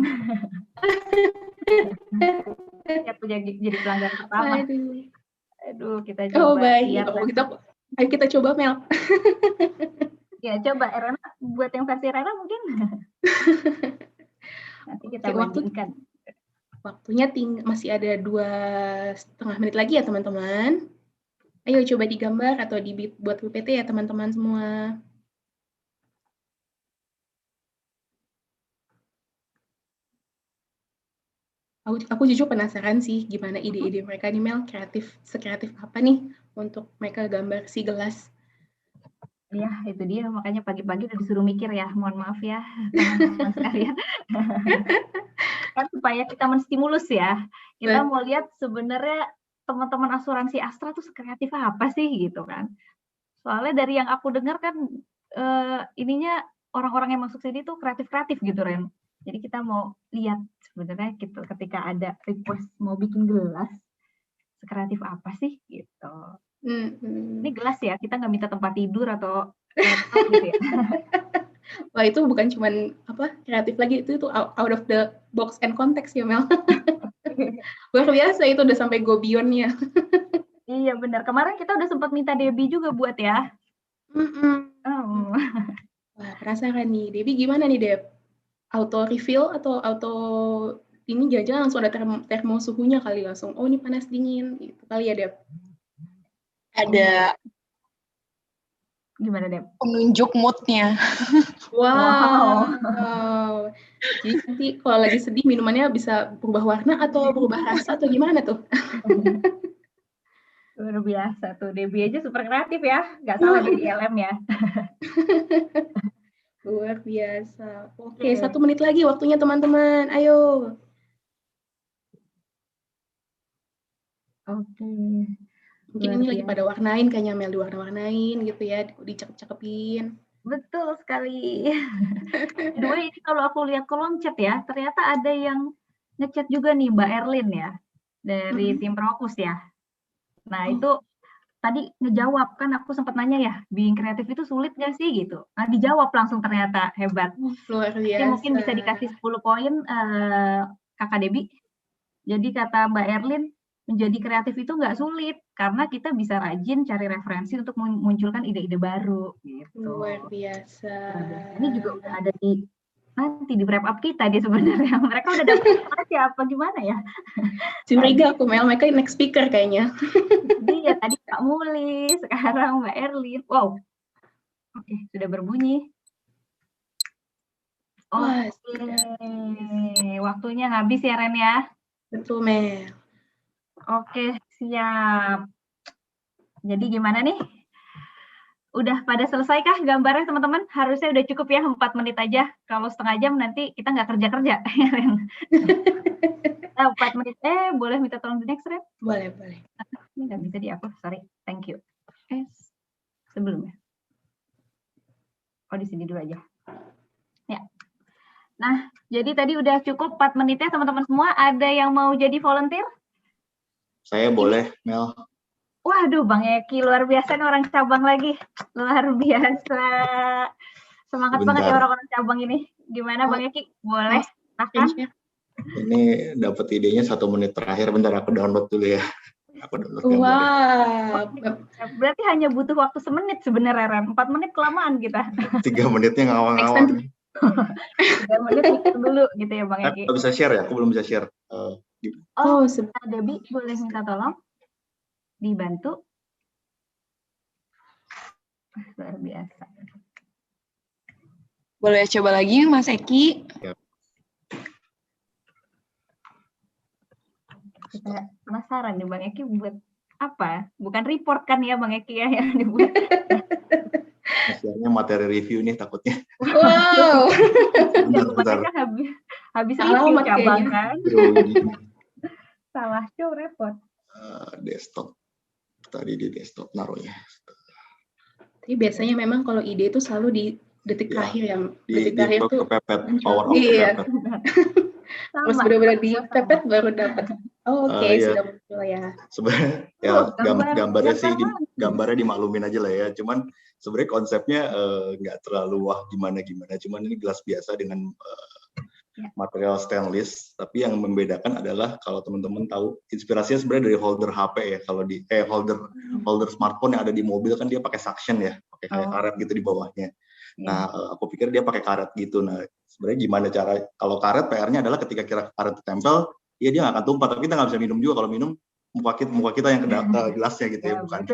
Aku jadi pelanggan pertama. Aduh, kita coba. Oh baik, ayo kita coba Mel. Ya coba Rena, buat yang versi Rena mungkin. Nanti kita bandingkan. Waktunya masih ada 2,5 menit lagi ya teman-teman. Ayo coba digambar atau dibuat PPT ya teman-teman semua. Aku jujur penasaran sih gimana ide-ide mereka nih Mel, sekreatif apa nih untuk mereka gambar si gelas. Ya, itu dia, makanya pagi-pagi udah disuruh mikir ya, mohon maaf ya teman-teman sekalian. Kan supaya kita menstimulus ya, kita mau lihat sebenarnya teman-teman asuransi Astra tuh sekreatif apa sih gitu kan. Soalnya dari yang aku dengar kan ininya orang-orang yang masuk sini tuh kreatif-kreatif gitu Ren. Jadi kita mau lihat sebenarnya gitu ketika ada request mau bikin gelas, sekreatif apa sih gitu. Ini gelas ya, kita nggak minta tempat tidur atau laptop gitu ya. Wah itu bukan cuman kreatif lagi, itu out of the box and context ya Mel. Luar biasa itu udah sampai go beyond-nya. Iya benar, kemarin kita udah sempat minta Debbie juga buat ya. Wah penasaran nih, Debbie gimana nih Deb? Auto refill atau auto ini jajan langsung ada termo suhunya kali langsung. Oh ini panas dingin gitu kali ya Deb. Ada gimana Deb? Penunjuk moodnya. Wow. Jadi nanti kalau lagi sedih minumannya bisa berubah warna atau berubah rasa atau gimana tuh? Luar biasa tuh, Debbie aja super kreatif ya, nggak salah dari LM ya. Luar biasa. Oke, 1 menit lagi waktunya teman-teman. Ayo. Oke. Mungkin ini lagi pada warnain kayaknya Mel, diwarna-warnain gitu ya, dicakep-cakepin. Betul sekali. Dua ini kalau aku lihat kolom chat ya, ternyata ada yang ngechat juga nih Mbak Erlin ya, dari tim Prokus ya. Nah itu tadi ngejawab, kan aku sempat nanya ya, being kreatif itu sulit nggak sih gitu. Nah dijawab langsung ternyata, hebat. Luar biasa. Jadi mungkin bisa dikasih 10 poin Kakak Debbie. Jadi kata Mbak Erlin, menjadi kreatif itu nggak sulit, karena kita bisa rajin cari referensi untuk memunculkan ide-ide baru. Gitu. Luar biasa. Ini juga udah ada nanti di wrap up kita dia sebenarnya. Mereka udah dapat informasi apa gimana ya? Curiga aku Mel, mereka next speaker kayaknya. Iya, tadi Kak Muli, sekarang Mbak Erlin. Wow. Oke, sudah berbunyi. Wah, Oke, waktunya habis ya Ren ya. betul Mel. Oke, siap. Jadi gimana nih? Udah pada selesai kah gambarnya teman-teman? Harusnya udah cukup ya 4 menit aja. Kalau setengah jam nanti kita nggak kerja-kerja. 4 menit. Boleh minta tolong di next, Ren? Boleh. Ini nggak bisa dihapus, sorry. Thank you. Sebelumnya. Oh, di sini dulu aja. Ya. Nah, jadi tadi udah cukup 4 menitnya teman-teman semua. Ada yang mau jadi volunteer? Saya boleh, Mel. Waduh, Bang Eki, luar biasa nih orang cabang lagi. Luar biasa. Semangat banget ya orang-orang cabang ini. Gimana Bang Eki? Boleh? Silahkan. Ini dapat idenya 1 menit terakhir. Bentar, aku download dulu ya. Aku download gambarnya. Berarti hanya butuh waktu semenit sebenarnya, Ren. 4 menit kelamaan kita. 3 menitnya ngawang-ngawang. 3 menit dulu gitu ya Bang Eki. Aku bisa share ya? Aku belum bisa share. Sebentar, Debbie boleh minta tolong? Dibantu. Luar biasa. Boleh coba lagi Mas Eki? Ya. Kita penasaran nih Bang Eki buat apa? Bukan report kan ya Bang Eki ya yang dibuat. Hasilnya materi review nih takutnya. Wow. Bentar. Habis review cabang kan. Salah show report. Desktop. Tadi di desktop naruhnya. Tapi biasanya memang kalau ide itu selalu di detik terakhir yang detik terakhir tuh kepepet, power of kepepet. Harus benar-benar dipepet baru dapat. Oke, sudah muncul ya. Sebenarnya ya gambarnya sih gambarnya dimaklumin aja lah ya. Cuman sebenarnya konsepnya nggak terlalu wah gimana. Cuman ini gelas biasa dengan material stainless, tapi yang membedakan adalah kalau teman-teman tahu inspirasinya sebenarnya dari holder HP ya. Kalau di holder smartphone yang ada di mobil kan dia pakai suction ya, pakai kayak karet gitu di bawahnya. Nah, aku pikir dia pakai karet gitu. Nah, sebenarnya gimana cara kalau karet PR-nya adalah ketika karet ditempel, ya dia nggak akan tumpah. Tapi kita nggak bisa minum juga kalau minum muka kita yang ke gelasnya gitu ya, bukan.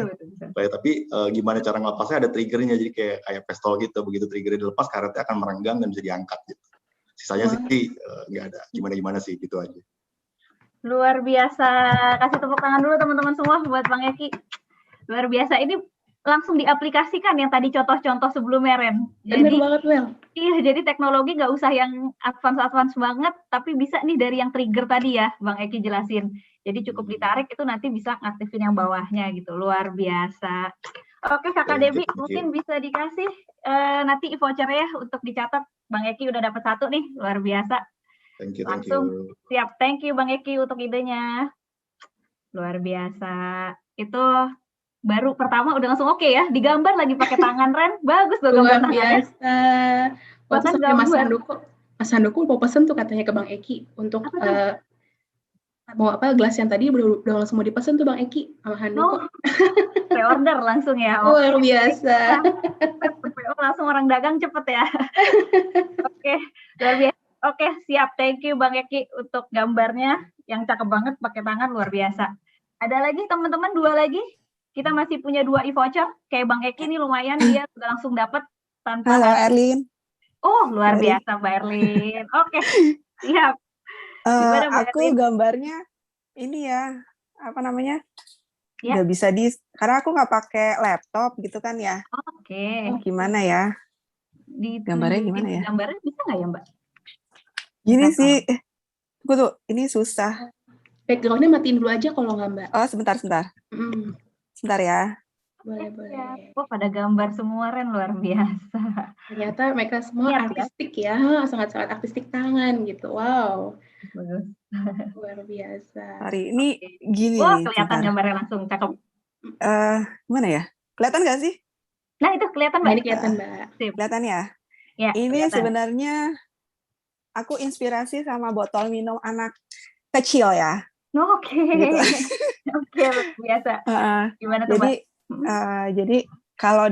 Tapi gimana cara ngelepasnya ada triggernya, jadi kayak pistol gitu. Begitu triggernya dilepas, karetnya akan merenggang dan bisa diangkat gitu. Sisanya sih nggak ada gimana sih, gitu aja. Luar biasa, kasih tepuk tangan dulu teman-teman semua buat Bang Eki. Luar biasa, ini langsung diaplikasikan yang tadi contoh-contoh sebelumnya Ren. Bener banget Mel. Iya, jadi teknologi nggak usah yang advance banget, tapi bisa nih dari yang trigger tadi ya Bang Eki jelasin. Jadi cukup ditarik itu nanti bisa ngaktifin yang bawahnya gitu, luar biasa. Oke Kakak Debbie, mungkin bisa dikasih nanti voucher-nya untuk dicatat. Bang Eki udah dapat 1 nih, luar biasa. Thank you. Langsung siap, thank you Bang Eki untuk idenya. Luar biasa. Itu baru pertama udah langsung oke ya, digambar lagi pakai tangan Ren, bagus tuh gambar tangannya. Luar biasa. Waktu sampai Mas Handoko mau pesen tuh katanya ke Bang Eki untuk mau gelas yang tadi udah langsung mau dipesan tuh Bang Eki sama Handoko. Pre-order langsung ya. Luar biasa. Langsung orang dagang cepet ya. Oke, luar biasa. Oke, siap. Thank you Bang Eki untuk gambarnya yang cakep banget pakai tangan, luar biasa. Ada lagi teman-teman, 2 lagi. Kita masih punya 2 e-voucher. Kayak Bang Eki nih lumayan dia udah langsung dapat tanpa. Halo Erlin. Oh, luar biasa Mbak Erlin. Oke, siap. Aku gambarnya ini ya, apa namanya? Nggak bisa karena aku nggak pakai laptop gitu kan ya. Oke. Gimana ya? Gambarnya gimana ya? Gambarnya bisa nggak ya Mbak? Gini sih, tunggu tuh, ini susah. Background-nya matiin dulu aja kalau nggak Mbak. Oh, sebentar. Sebentar ya. Boleh. Oh, pada gambar semua Ren, luar biasa. Ternyata mereka semua artistik ya, sangat-sangat artistik tangan gitu. Wow. Bagus. Luar biasa. Hari ini gini. Wah, kelihatan gambarnya langsung cakep. Gimana ya? Kelihatan nggak sih? Nah, itu kelihatan Mbak. Ini kelihatan Mbak. Kelihatan ya? Ya, ini kelihatan. Sebenarnya aku inspirasi sama botol minum anak kecil ya. Oke. Gitu. Oke, biasa. Gimana tuh, Mbak? Jadi kalau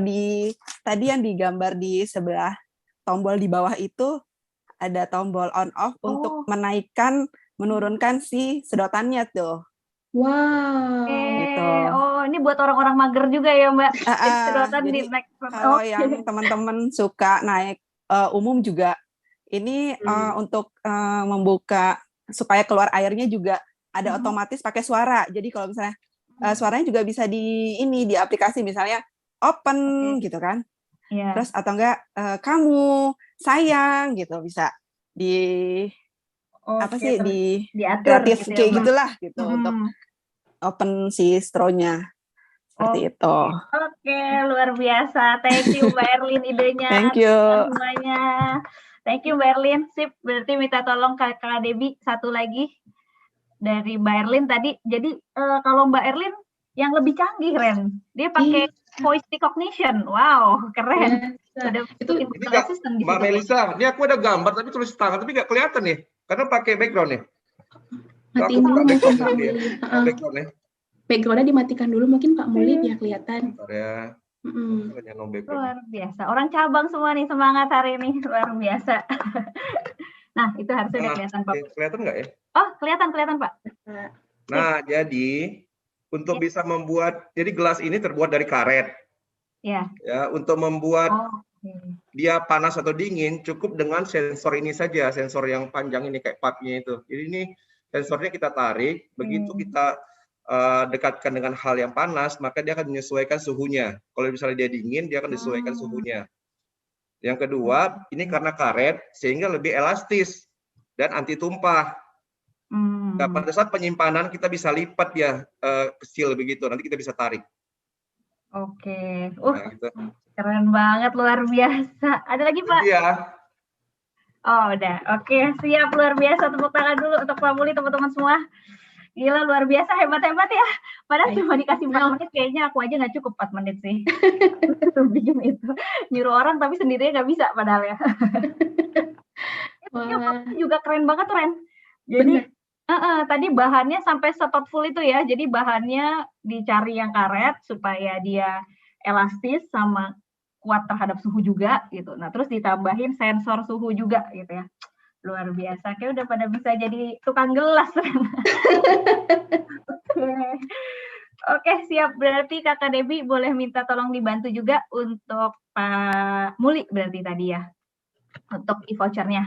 tadi yang digambar di sebelah tombol di bawah itu ada tombol on off untuk menaikkan menurunkan si sedotannya tuh. Wow. Gitu. Oh, ini buat orang-orang mager juga ya Mbak. Sedotan Jadi di naik. Kalau yang teman-teman suka naik umum juga Ini untuk membuka supaya keluar airnya juga ada otomatis pakai suara. Jadi kalau misalnya suaranya juga bisa di aplikasi misalnya open gitu kan. Iya. Terus atau enggak kamu sayang gitu bisa di apa sih di diatur kreatif gitu ya, kayak Mbak. gitulah gitu untuk open si straw-nya. Seperti itu. Oke, luar biasa. Thank you Mbak Erlin idenya. Thank you. Semuanya. Thank you Mbak Erlin. Sip, berarti minta tolong Kak Debbie satu lagi dari Mbak Erlin tadi. Jadi kalau Mbak Erlin yang lebih canggih, Ren. Dia pakai voice recognition. Wow, keren. Sudah itu Mbak Melisa, ini aku ada gambar tapi tulis tangan tapi nggak kelihatan nih karena pakai background nih. Matiin dulu mungkin Pak Muli. Backgroundnya dimatikan dulu mungkin Pak Muli biar kelihatan. Ya. Luar biasa. Orang cabang semua nih semangat hari ini. Luar biasa. Nah, itu harusnya udah kelihatan Pak. Kelihatan nggak ya? Oh, kelihatan Pak. Nah, jadi untuk bisa membuat, jadi gelas ini terbuat dari karet. Ya. Ya, untuk membuat dia panas atau dingin cukup dengan sensor ini saja, sensor yang panjang ini kayak pipe-nya itu. Jadi ini sensornya kita tarik, begitu kita dekatkan dengan hal yang panas, maka dia akan menyesuaikan suhunya. Kalau misalnya dia dingin, dia akan disesuaikan suhunya. Yang kedua, ini karena karet sehingga lebih elastis dan anti tumpah. Nah, pada saat penyimpanan kita bisa lipat dia kecil begitu, nanti kita bisa tarik. Oke, Nah, gitu. Keren banget, luar biasa. Ada lagi Pak? Iya. Oh udah, oke, siap, luar biasa. Tepuk tangan dulu untuk Pak Muli, teman-teman semua. Gila, luar biasa, hebat-hebat ya. Padahal cuma dikasih 4 menit, kayaknya aku aja nggak cukup 4 menit sih. Bikin itu. Nyuruh orang tapi sendirinya nggak bisa padahal ya. Juga keren banget tuh, Ren. Jadi tadi bahannya sampai setotful itu ya. Jadi bahannya dicari yang karet supaya dia elastis sama kuat terhadap suhu juga gitu. Nah, terus ditambahin sensor suhu juga gitu ya. Luar biasa. Kayak udah pada bisa jadi tukang gelas. Oke, siap. Berarti Kakak Debbie boleh minta tolong dibantu juga untuk Pak Muli berarti tadi ya. Untuk e-vouchernya.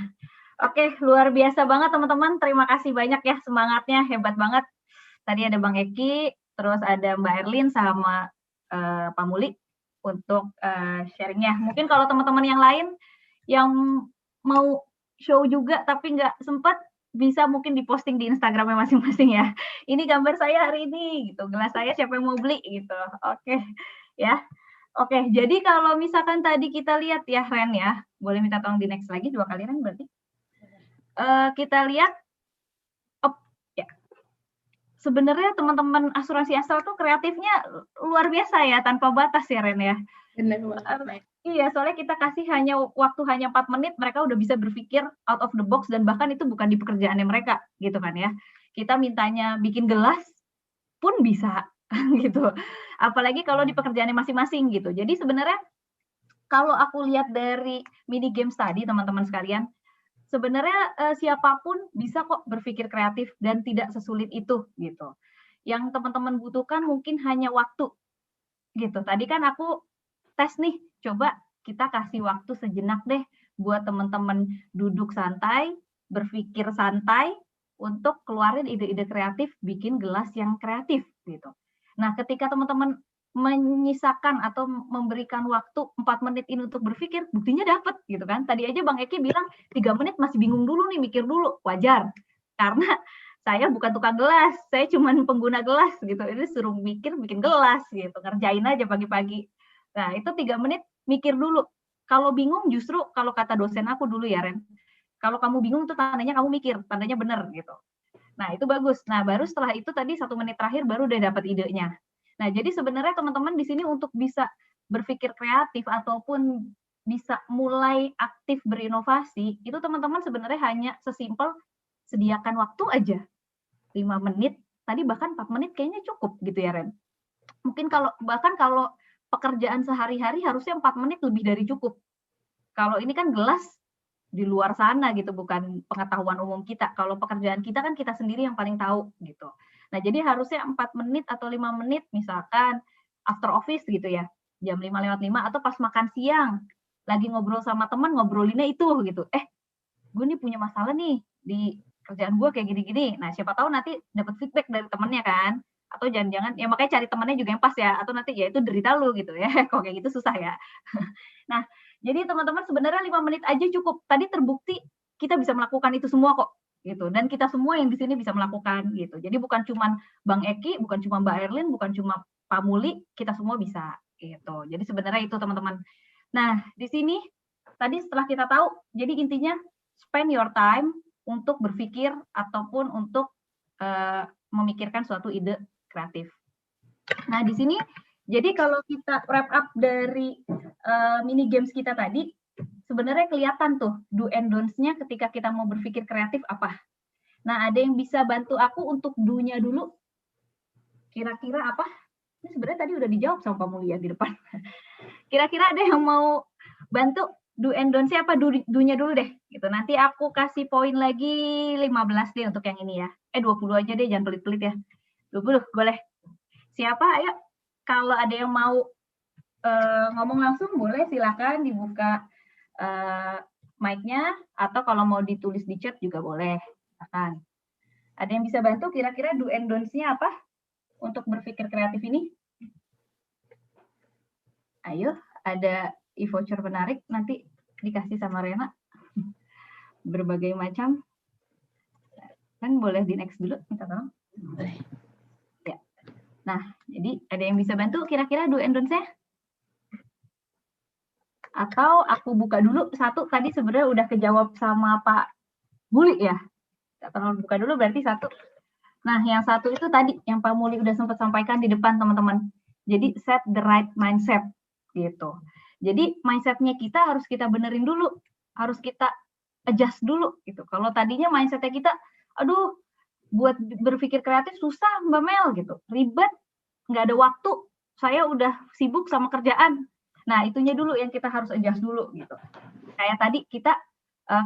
Oke, luar biasa banget teman-teman. Terima kasih banyak ya, semangatnya hebat banget. Tadi ada Bang Eki, terus ada Mbak Erlin sama Pak Muli untuk sharingnya. Mungkin kalau teman-teman yang lain yang mau show juga tapi nggak sempat, bisa mungkin diposting di Instagramnya masing-masing ya. Ini gambar saya hari ini, gitu. Gelas saya siapa yang mau beli gitu. Oke, ya. Oke, jadi kalau misalkan tadi kita lihat ya Ren ya, boleh minta tolong di next lagi 2 kali Ren berarti. Kita lihat, ya. Sebenarnya teman-teman asuransi asal tuh kreatifnya luar biasa ya, tanpa batas ya Ren ya. Benar banget. Iya, soalnya kita kasih waktu hanya 4 menit, mereka udah bisa berpikir out of the box dan bahkan itu bukan di pekerjaannya mereka, gitu kan ya. Kita mintanya bikin gelas pun bisa, gitu. Apalagi kalau di pekerjaannya masing-masing gitu. Jadi sebenarnya kalau aku lihat dari mini games tadi teman-teman sekalian, sebenarnya siapapun bisa kok berpikir kreatif dan tidak sesulit itu gitu. Yang teman-teman butuhkan mungkin hanya waktu gitu. Tadi kan aku tes nih, coba kita kasih waktu sejenak deh buat teman-teman duduk santai, berpikir santai untuk keluarin ide-ide kreatif, bikin gelas yang kreatif gitu. Nah, ketika teman-teman menyisakan atau memberikan waktu 4 menit ini untuk berpikir, buktinya dapat gitu kan. Tadi aja Bang Eki bilang 3 menit masih bingung dulu nih, mikir dulu. Wajar, karena saya bukan tukang gelas, saya cuma pengguna gelas gitu. Ini suruh mikir, bikin gelas gitu, ngerjain aja pagi-pagi. Nah, itu 3 menit mikir dulu. Kalau bingung justru kalau kata dosen aku dulu ya Ren, kalau kamu bingung tuh tandanya kamu mikir, tandanya benar gitu. Nah, itu bagus. Nah, baru setelah itu tadi 1 menit terakhir baru udah dapat idenya. Nah, jadi sebenarnya teman-teman di sini untuk bisa berpikir kreatif ataupun bisa mulai aktif berinovasi, itu teman-teman sebenarnya hanya sesimpel sediakan waktu aja. 5 menit, tadi bahkan 4 menit kayaknya cukup gitu ya Ren. Mungkin kalau pekerjaan sehari-hari harusnya 4 menit lebih dari cukup. Kalau ini kan gelas di luar sana gitu, bukan pengetahuan umum kita. Kalau pekerjaan kita kan kita sendiri yang paling tahu gitu. Nah, jadi harusnya 4 menit atau 5 menit misalkan after office gitu ya, jam 5:05 atau pas makan siang, lagi ngobrol sama teman, ngobrolinnya itu gitu. gue nih punya masalah nih di kerjaan gue kayak gini-gini. Nah, siapa tahu nanti dapat feedback dari temennya kan. Atau jangan-jangan, ya makanya cari temennya juga yang pas ya. Atau nanti ya itu derita lu gitu ya. Kalau kayak gitu susah ya. Nah, jadi teman-teman sebenarnya 5 menit aja cukup. Tadi terbukti kita bisa melakukan itu semua kok. Gitu. Dan kita semua yang di sini bisa melakukan gitu. Jadi bukan cuma Bang Eki, bukan cuma Mbak Erlin, bukan cuma Pak Muli, kita semua bisa gitu. Jadi sebenarnya itu teman-teman. Nah, di sini tadi setelah kita tahu, jadi intinya spend your time untuk berpikir ataupun untuk memikirkan suatu ide kreatif. Nah, di sini jadi kalau kita wrap up dari mini games kita tadi, sebenarnya kelihatan tuh do and don'ts-nya ketika kita mau berpikir kreatif apa. Nah, ada yang bisa bantu aku untuk do-nya dulu? Kira-kira apa? Ini sebenarnya tadi udah dijawab sama Pak Mulia di depan. Kira-kira ada yang mau bantu do and don'ts-nya apa? Do-nya dulu deh. Gitu. Nanti aku kasih poin lagi 15 deh untuk yang ini ya. 20 aja deh, jangan pelit-pelit ya. 20, boleh. Siapa? Ayo. Kalau ada yang mau ngomong langsung, boleh silakan dibuka mic-nya. Atau kalau mau ditulis di chat juga boleh. Silakan. Ada yang bisa bantu kira-kira do and don'ts-nya apa? Untuk berpikir kreatif ini? Ayo, ada e-voucher menarik nanti dikasih sama Rena. Berbagai macam. Kan boleh di next dulu, minta tolong. Ya. Nah, jadi ada yang bisa bantu kira-kira do and don'ts-nya? Atau aku buka dulu satu, tadi sebenarnya udah kejawab sama Pak Muli ya. Kalau buka dulu berarti satu. Nah, yang satu itu tadi yang Pak Muli udah sempat sampaikan di depan teman-teman. Jadi set the right mindset gitu. Jadi mindset-nya kita harus kita benerin dulu, harus kita adjust dulu gitu. Kalau tadinya mindset-nya kita, aduh, buat berpikir kreatif susah Mbak Mel gitu, ribet, nggak ada waktu, saya udah sibuk sama kerjaan. Nah, itunya dulu yang kita harus adjust dulu gitu. Kayak tadi kita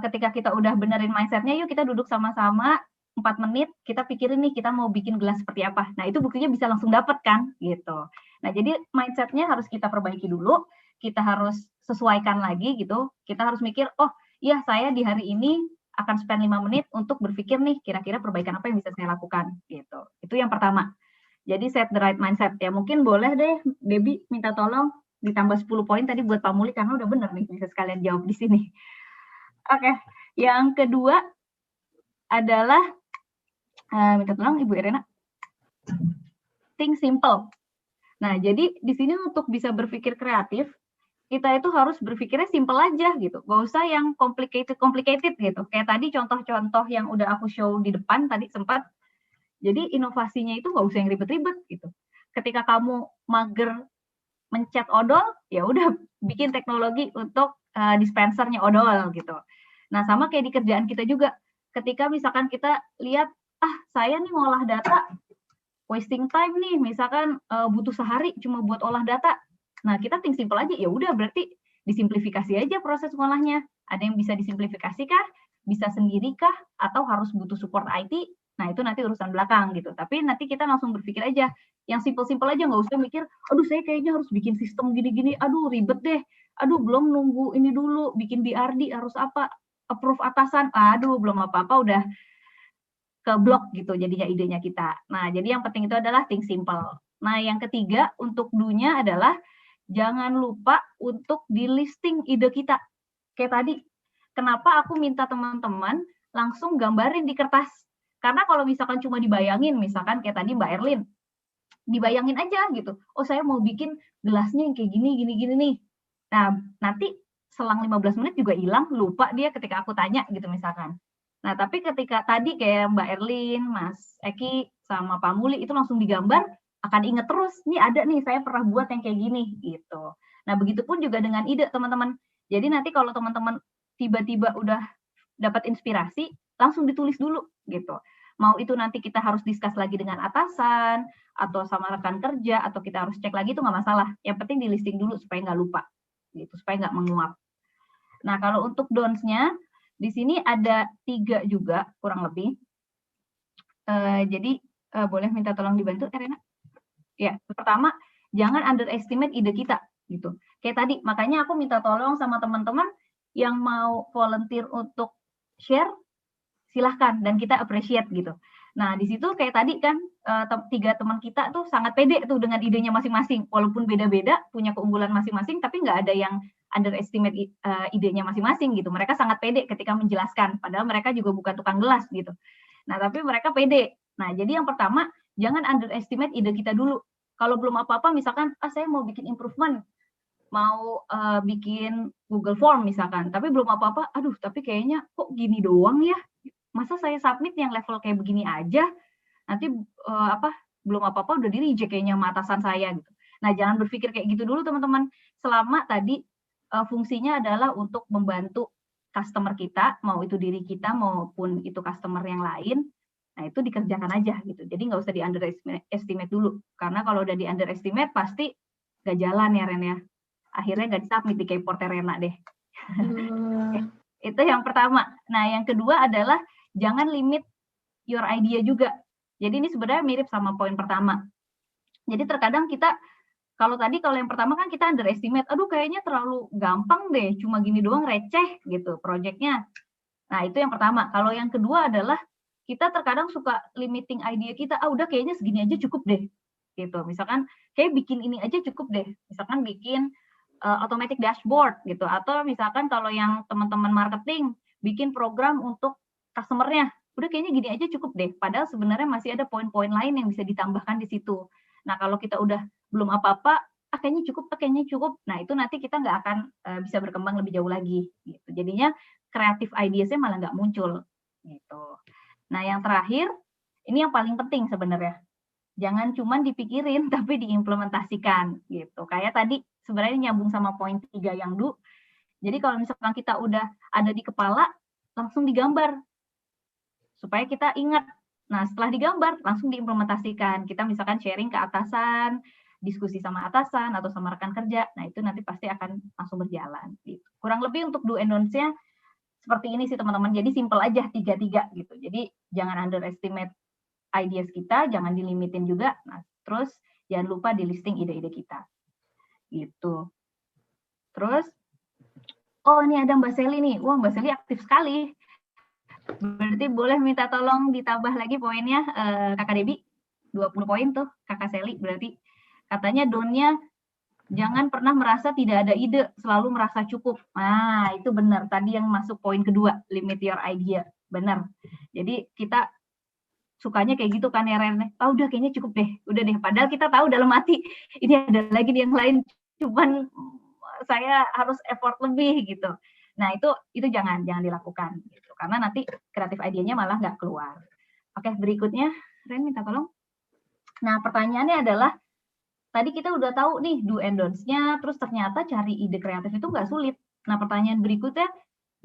ketika kita udah benerin mindset-nya, yuk kita duduk sama-sama 4 menit, kita pikirin nih kita mau bikin gelas seperti apa. Nah, itu buktinya bisa langsung dapat kan gitu. Nah, jadi mindset-nya harus kita perbaiki dulu, kita harus sesuaikan lagi gitu. Kita harus mikir, oh iya saya di hari ini akan spend 5 menit untuk berpikir nih kira-kira perbaikan apa yang bisa saya lakukan gitu. Itu yang pertama. Jadi set the right mindset. Ya mungkin boleh deh Debbie minta tolong ditambah 10 poin tadi buat Pak Muli karena udah bener nih bisa sekalian jawab di sini. Oke, yang kedua adalah minta tolong Ibu Irena. Think simple. Nah, jadi di sini untuk bisa berpikir kreatif, kita itu harus berpikirnya simple aja gitu. Gak usah yang complicated gitu. Kayak tadi contoh-contoh yang udah aku show di depan tadi sempat. Jadi inovasinya itu gak usah yang ribet-ribet gitu. Ketika kamu mager mencet odol, ya udah bikin teknologi untuk dispensernya odol gitu. Nah, sama kayak di kerjaan kita juga. Ketika misalkan kita lihat, saya nih ngolah data, wasting time nih, misalkan butuh sehari cuma buat olah data. Nah, kita think simple aja, ya udah berarti disimplifikasi aja proses ngolahnya. Ada yang bisa disimplifikasi kah? Bisa sendiri kah? Atau harus butuh support IT? Nah, itu nanti urusan belakang gitu. Tapi nanti kita langsung berpikir aja, yang simple-simple aja, nggak usah mikir, aduh saya kayaknya harus bikin sistem gini-gini, aduh ribet deh, aduh belum nunggu ini dulu, bikin BRD harus apa, approve atasan, aduh belum apa-apa udah ke blok gitu jadinya idenya kita. Nah, jadi yang penting itu adalah think simple. Nah, yang ketiga untuk do-nya adalah jangan lupa untuk di listing ide kita. Kayak tadi, kenapa aku minta teman-teman langsung gambarin di kertas. Karena kalau misalkan cuma dibayangin, misalkan kayak tadi Mbak Erlin, dibayangin aja gitu. Oh, saya mau bikin gelasnya yang kayak gini, gini nih. Nah, nanti selang 15 menit juga hilang, lupa dia ketika aku tanya gitu misalkan. Nah, tapi ketika tadi kayak Mbak Erlin, Mas Eki, sama Pak Muli itu langsung digambar, akan inget terus, nih ada nih saya pernah buat yang kayak gini gitu. Nah, begitupun juga dengan ide teman-teman. Jadi nanti kalau teman-teman tiba-tiba udah dapat inspirasi, langsung ditulis dulu gitu. Mau itu nanti kita harus discuss lagi dengan atasan, atau sama rekan kerja, atau kita harus cek lagi itu nggak masalah. Yang penting di listing dulu supaya nggak lupa, gitu, supaya nggak menguap. Nah, kalau untuk don'ts-nya, di sini ada 3 juga kurang lebih. Jadi boleh minta tolong dibantu, Erena? Ya, pertama jangan underestimate ide kita, gitu. Kayak tadi, makanya aku minta tolong sama teman-teman yang mau volunteer untuk share, silahkan, dan kita appreciate gitu. Nah, di situ kayak tadi kan 3 teman kita tuh sangat pede tuh dengan idenya masing-masing, walaupun beda-beda, punya keunggulan masing-masing, tapi nggak ada yang underestimate idenya masing-masing gitu. Mereka sangat pede ketika menjelaskan, padahal mereka juga bukan tukang gelas gitu. Nah, tapi mereka pede. Nah, jadi yang pertama, jangan underestimate ide kita dulu. Kalau belum apa-apa, misalkan, saya mau bikin improvement, mau bikin Google Form misalkan, tapi belum apa-apa, aduh, tapi kayaknya kok gini doang ya, masa saya submit yang level kayak begini aja, nanti belum apa-apa udah di-reject kayaknya sama atasan saya gitu. Nah, jangan berpikir kayak gitu dulu teman-teman. Selama tadi fungsinya adalah untuk membantu customer kita, mau itu diri kita maupun itu customer yang lain, nah itu dikerjakan aja gitu. Jadi nggak usah di-underestimate dulu. Karena kalau udah di-underestimate pasti nggak jalan ya Ren ya. Akhirnya nggak di-submit di keyboard Rena deh. Itu yang pertama. Nah, yang kedua adalah jangan limit your idea juga. Jadi ini sebenarnya mirip sama poin pertama. Jadi terkadang kita, kalau yang pertama kan kita underestimate, aduh kayaknya terlalu gampang deh, cuma gini doang receh gitu projectnya. Nah itu yang pertama. Kalau yang kedua adalah kita terkadang suka limiting idea kita, udah kayaknya segini aja cukup deh. Gitu. Misalkan kayak bikin ini aja cukup deh. Misalkan bikin automatic dashboard gitu, atau misalkan kalau yang teman-teman marketing bikin program untuk customer-nya, udah kayaknya gini aja cukup deh, padahal sebenarnya masih ada poin-poin lain yang bisa ditambahkan di situ. Nah, kalau kita udah belum apa-apa, kayaknya cukup, nah itu nanti kita nggak akan bisa berkembang lebih jauh lagi gitu. Jadinya kreatif ideas-nya malah nggak muncul gitu. Nah, yang terakhir, ini yang paling penting sebenarnya, jangan cuma dipikirin tapi diimplementasikan gitu. Kayak tadi sebenarnya nyambung sama poin 3 yang Du. Jadi kalau misalkan kita udah ada di kepala, langsung digambar supaya kita ingat. Nah, setelah digambar langsung diimplementasikan. Kita misalkan sharing ke atasan, diskusi sama atasan atau sama rekan kerja. Nah, itu nanti pasti akan langsung berjalan gitu. Kurang lebih untuk do and don'ts-nya seperti ini sih teman-teman. Jadi simple aja 3-3 gitu. Jadi jangan underestimate ideas kita, jangan dilimitin juga. Nah, terus jangan lupa di listing ide-ide kita. Gitu. Terus, ini ada Mbak Seli nih. Wah, Mbak Seli aktif sekali. Berarti boleh minta tolong ditambah lagi poinnya, Kakak Debi. 20 poin tuh, Kakak Seli. Berarti katanya down-nya jangan pernah merasa tidak ada ide, selalu merasa cukup. Nah, itu benar. Tadi yang masuk poin kedua, limit your idea. Benar. Jadi kita sukanya kayak gitu kan ya Ren. Udah kayaknya cukup deh. Udah deh. Padahal kita tahu dalam hati ini ada lagi yang lain. Cuman saya harus effort lebih gitu. Nah itu jangan dilakukan gitu. Karena nanti kreatif idenya malah nggak keluar. Oke, berikutnya Ren minta tolong. Nah pertanyaannya adalah tadi kita udah tahu nih do and don'ts-nya, terus ternyata cari ide kreatif itu nggak sulit. Nah pertanyaan berikutnya,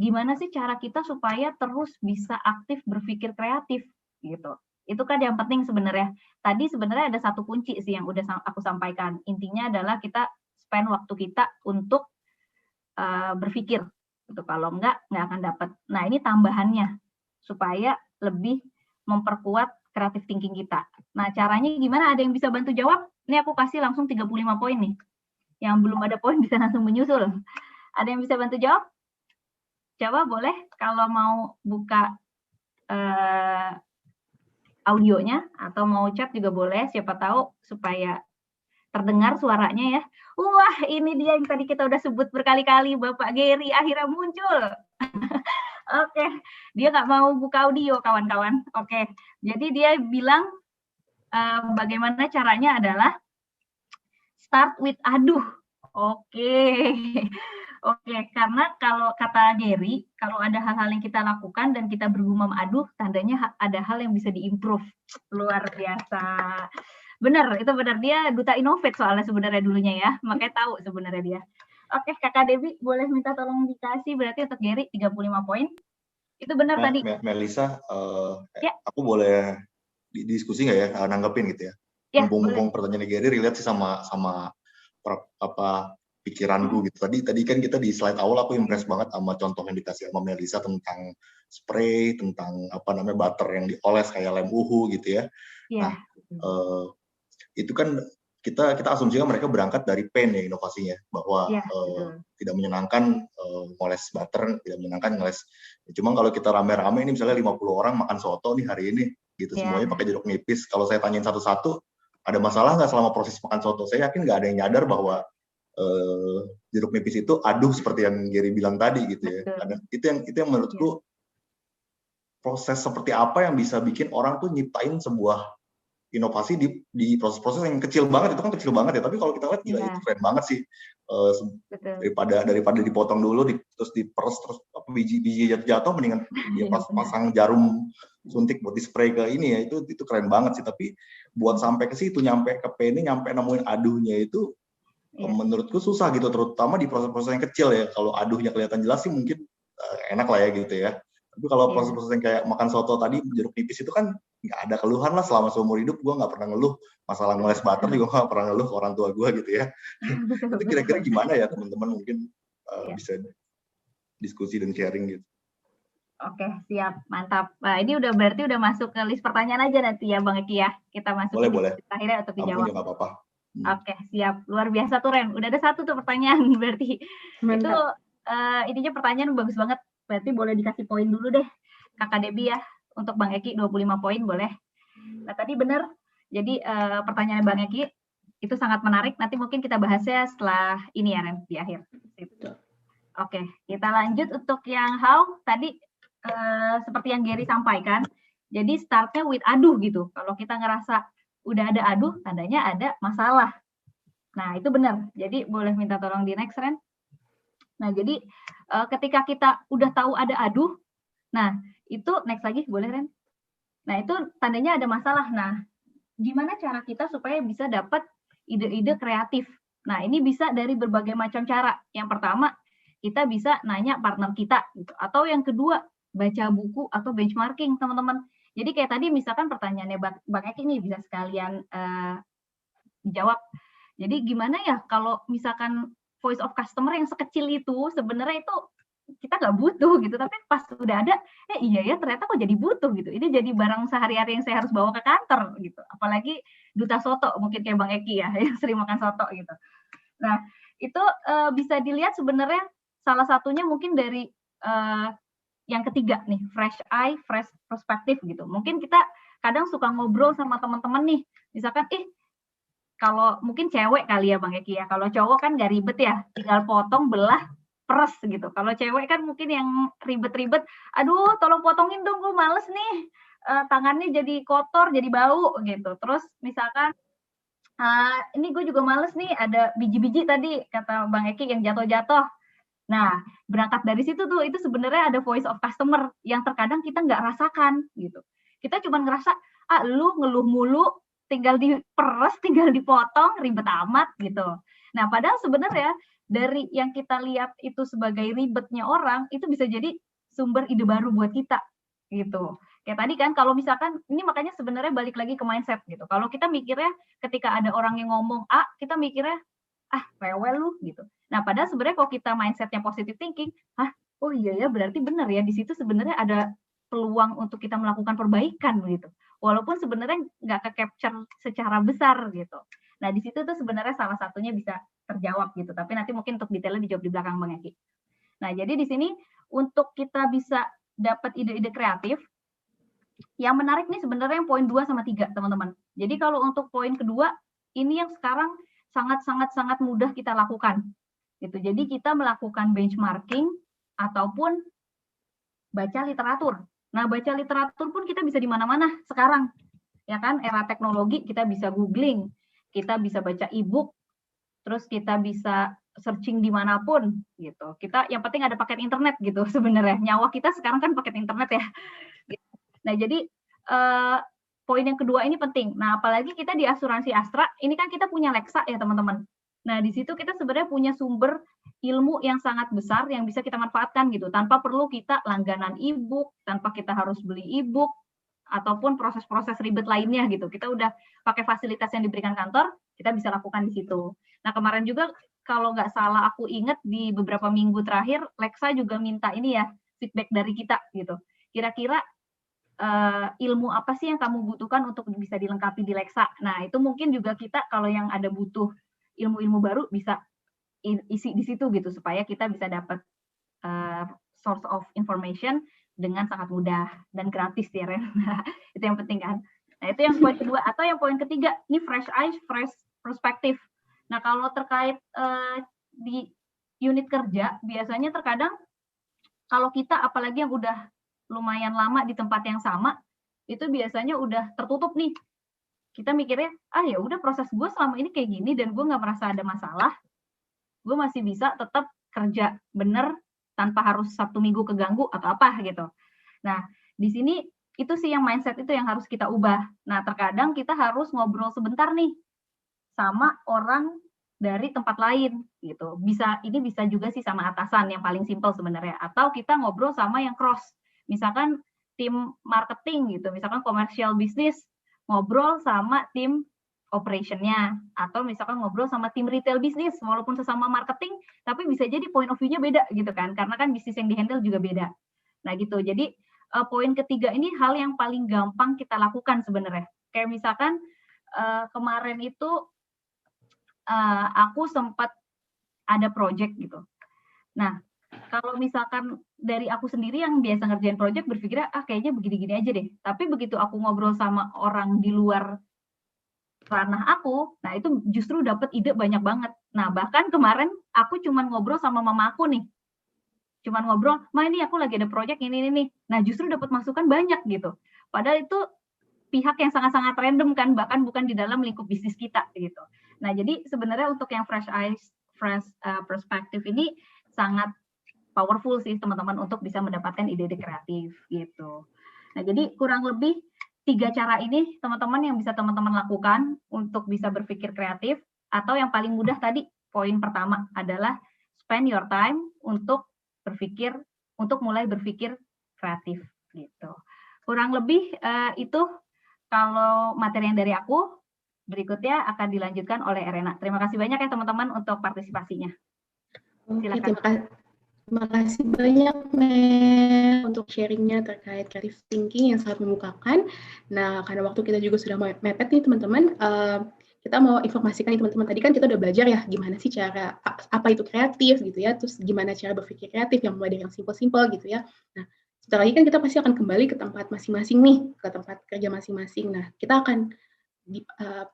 gimana sih cara kita supaya terus bisa aktif berpikir kreatif gitu. Itu kan yang penting sebenarnya. Tadi sebenarnya ada satu kunci sih yang udah aku sampaikan. Intinya adalah kita spend waktu kita untuk berpikir. Gitu. Kalau nggak akan dapat. Nah ini tambahannya supaya lebih memperkuat creative thinking kita. Nah caranya gimana? Ada yang bisa bantu jawab? Ini aku kasih langsung 35 poin nih. Yang belum ada poin bisa langsung menyusul. Ada yang bisa bantu jawab? Coba boleh kalau mau buka audionya atau mau chat juga boleh. Siapa tahu supaya terdengar suaranya ya. Wah, ini dia yang tadi kita udah sebut berkali-kali, Bapak Gary akhirnya muncul. Oke, dia nggak mau buka audio, kawan-kawan. Oke, jadi dia bilang bagaimana caranya adalah start with aduh. Oke, karena kalau kata Gary, kalau ada hal-hal yang kita lakukan dan kita bergumam aduh, tandanya ada hal yang bisa diimprove. Luar biasa. Benar, itu benar. Dia duta Innovate soalnya sebenarnya dulunya ya. Makanya tahu sebenarnya dia. Oke, Kakak Debi boleh minta tolong dikasih berarti untuk Gary 35 poin. Itu benar tadi. Melisa, ya. Aku boleh diskusi nggak ya, nanggepin gitu ya? Mumpung pertanyaan Gary relate sih sama pikiranku gitu. Tadi kan kita di slide awal aku impress banget sama contoh yang dikasih sama Melisa tentang spray, tentang butter yang dioles kayak lem uhu gitu ya. Yeah. Nah, itu kan kita asumsikan mereka berangkat dari pain ya inovasinya, bahwa tidak menyenangkan ngoles butter, tidak menyenangkan ngoles. Cuma kalau kita rame-rame ini misalnya 50 orang makan soto nih hari ini, gitu semuanya pakai jeruk nipis. Kalau saya tanyain satu-satu, ada masalah nggak selama proses makan soto? Saya yakin nggak ada yang nyadar bahwa jeruk nipis itu aduh seperti yang Gary bilang tadi gitu ya. Karena itu yang menurutku proses seperti apa yang bisa bikin orang tuh nyiptain sebuah inovasi di proses-proses yang kecil banget. Itu kan kecil banget ya, tapi kalau kita lihat gila itu keren banget sih. Daripada dipotong dulu terus diperes terus biji jatuh mendingan dia pasang jarum suntik buat di spray ke ini ya, itu keren banget sih. Tapi buat sampai ke situ, nyampe ke penny, nyampe nemuin aduhnya itu menurutku susah gitu, terutama di proses-proses yang kecil ya. Kalau aduhnya kelihatan jelas sih mungkin enak lah ya gitu ya. Tapi kalau proses-proses yang kayak makan soto tadi, jeruk nipis itu kan nggak ada keluhan lah selama seumur hidup. Gue nggak pernah ngeluh masalah ngoles butter, juga nggak pernah ngeluh ke orang tua gue gitu ya. Itu kira-kira gimana ya teman-teman, mungkin bisa diskusi dan sharing gitu. Oke, siap, mantap. Nah, ini berarti udah masuk ke list pertanyaan aja nanti ya Bang Eki ya. Kita masuk boleh. Akhirnya untuk dijawab. Nggak apa-apa. Oke, siap. Luar biasa tuh Ren. Udah ada satu tuh pertanyaan berarti. Mantap. Itu ininya pertanyaan bagus banget. Berarti boleh dikasih poin dulu deh, Kakak Debbie ya, untuk Bang Eki 25 poin boleh. Nah tadi benar, jadi pertanyaan Bang Eki itu sangat menarik, nanti mungkin kita bahasnya setelah ini ya Ren, di akhir. Oke, kita lanjut untuk yang how, tadi seperti yang Gary sampaikan, jadi startnya with aduh gitu, kalau kita ngerasa udah ada aduh, tandanya ada masalah. Nah itu benar, jadi boleh minta tolong di next Ren. Nah, jadi ketika kita udah tahu ada aduh, nah itu next lagi boleh Ren? Nah, itu tandanya ada masalah. Nah, gimana cara kita supaya bisa dapat ide-ide kreatif? Nah, ini bisa dari berbagai macam cara. Yang pertama, kita bisa nanya partner kita, gitu. Atau yang kedua, baca buku atau benchmarking, teman-teman. Jadi kayak tadi misalkan pertanyaannya Bang Eki ini bisa sekalian dijawab. Jadi gimana ya kalau misalkan voice of customer yang sekecil itu sebenarnya itu kita nggak butuh gitu, tapi pas udah ada iya ya ternyata kok jadi butuh gitu, ini jadi barang sehari-hari yang saya harus bawa ke kantor gitu, apalagi duta soto mungkin kayak Bang Eki ya yang sering makan soto gitu. Nah itu bisa dilihat sebenarnya salah satunya mungkin dari yang ketiga nih, fresh eye, fresh perspective gitu. Mungkin kita kadang suka ngobrol sama teman-teman nih, misalkan kalau mungkin cewek kali ya Bang Eki ya, kalau cowok kan nggak ribet ya, tinggal potong, belah, peres gitu. Kalau cewek kan mungkin yang ribet-ribet, aduh tolong potongin dong, gue males nih, tangannya jadi kotor, jadi bau gitu. Terus misalkan, ini gue juga males nih, ada biji-biji tadi, kata Bang Eki yang jatuh-jatuh. Nah, berangkat dari situ tuh, itu sebenarnya ada voice of customer yang terkadang kita nggak rasakan gitu. Kita cuma ngerasa, lu ngeluh mulu, tinggal diperes, tinggal dipotong, ribet amat gitu. Nah, padahal sebenarnya dari yang kita lihat itu sebagai ribetnya orang, itu bisa jadi sumber ide baru buat kita gitu. Kayak tadi kan, kalau misalkan, ini makanya sebenarnya balik lagi ke mindset gitu. Kalau kita mikirnya ketika ada orang yang ngomong A, kita mikirnya, rewel lu gitu. Nah, padahal sebenarnya kalau kita mindsetnya positive thinking, oh iya ya berarti benar ya, di situ sebenarnya ada peluang untuk kita melakukan perbaikan gitu. Walaupun sebenarnya nggak ke-capture secara besar gitu. Nah, di situ tuh sebenarnya salah satunya bisa terjawab gitu. Tapi nanti mungkin untuk detailnya dijawab di belakang Bang Eki. Nah, jadi di sini untuk kita bisa dapat ide-ide kreatif, yang menarik nih sebenarnya yang poin 2 sama 3, teman-teman. Jadi kalau untuk poin kedua, ini yang sekarang sangat mudah kita lakukan. Gitu. Jadi kita melakukan benchmarking ataupun baca literatur. Nah, baca literatur pun kita bisa di mana-mana sekarang. Ya kan, era teknologi kita bisa googling, kita bisa baca e-book, terus kita bisa searching dimanapun gitu. Kita yang penting ada paket internet gitu sebenarnya. Nyawa kita sekarang kan paket internet ya. Nah, jadi poin yang kedua ini penting. Nah, apalagi kita di asuransi Astra, ini kan kita punya Lexa ya teman-teman. Nah, di situ kita sebenarnya punya sumber ilmu yang sangat besar yang bisa kita manfaatkan gitu, tanpa perlu kita langganan e-book, tanpa kita harus beli e-book, ataupun proses-proses ribet lainnya gitu. Kita udah pakai fasilitas yang diberikan kantor, kita bisa lakukan di situ. Nah, kemarin juga kalau nggak salah aku ingat di beberapa minggu terakhir, Lexa juga minta ini ya, feedback dari kita gitu. Kira-kira ilmu apa sih yang kamu butuhkan untuk bisa dilengkapi di Lexa. Nah, itu mungkin juga kita kalau yang ada butuh ilmu-ilmu baru bisa isi di situ gitu, supaya kita bisa dapat source of information dengan sangat mudah dan gratis ya, Ren. Itu yang penting kan. Nah, itu yang poin kedua. Atau yang poin ketiga, ini fresh eyes, fresh perspective. Nah, kalau terkait di unit kerja, biasanya terkadang kalau kita apalagi yang udah lumayan lama di tempat yang sama, itu biasanya udah tertutup nih. Kita mikirnya, ya udah proses gue selama ini kayak gini dan gue nggak merasa ada masalah, gue masih bisa tetap kerja bener tanpa harus Sabtu Minggu keganggu atau apa gitu. Nah, di sini itu sih yang mindset itu yang harus kita ubah. Nah, terkadang kita harus ngobrol sebentar nih sama orang dari tempat lain gitu. Ini bisa juga sih sama atasan yang paling simpel sebenarnya, atau kita ngobrol sama yang cross. Misalkan tim marketing gitu, misalkan commercial business ngobrol sama tim operation-nya, atau misalkan ngobrol sama tim retail bisnis, walaupun sesama marketing, tapi bisa jadi point of view-nya beda gitu kan, karena kan bisnis yang di-handle juga beda. Nah gitu, jadi poin ketiga ini hal yang paling gampang kita lakukan sebenarnya. Kayak misalkan kemarin itu aku sempat ada project gitu. Nah, kalau misalkan dari aku sendiri yang biasa ngerjain project berpikir kayaknya begini-gini aja deh. Tapi begitu aku ngobrol sama orang di luar ranah aku, nah itu justru dapat ide banyak banget. Nah, bahkan kemarin aku cuman ngobrol sama mama aku nih. Cuman ngobrol, "Ma, ini aku lagi ada project ini nih." Nah, justru dapat masukan banyak gitu. Padahal itu pihak yang sangat-sangat random kan, bahkan bukan di dalam lingkup bisnis kita gitu. Nah, jadi sebenarnya untuk yang fresh eyes, fresh perspective ini sangat powerful sih teman-teman untuk bisa mendapatkan ide-ide kreatif gitu. Nah, jadi kurang lebih 3 cara ini teman-teman yang bisa teman-teman lakukan untuk bisa berpikir kreatif, atau yang paling mudah tadi, poin pertama adalah spend your time untuk mulai berpikir kreatif gitu. Kurang lebih itu kalau materi yang dari aku. Berikutnya akan dilanjutkan oleh Erena. Terima kasih banyak ya teman-teman untuk partisipasinya. Silakan. Terima kasih banyak Mel untuk sharingnya terkait creative thinking yang sangat membukakan. Nah, karena waktu kita juga sudah mepet nih teman-teman, kita mau informasikan nih teman-teman, tadi kan kita udah belajar ya gimana sih cara apa itu kreatif gitu ya, terus gimana cara berpikir kreatif yang mulai dari yang simpel-simpel gitu ya. Nah, sebentar lagi kan kita pasti akan kembali ke tempat masing-masing nih, ke tempat kerja masing-masing. Nah, kita akan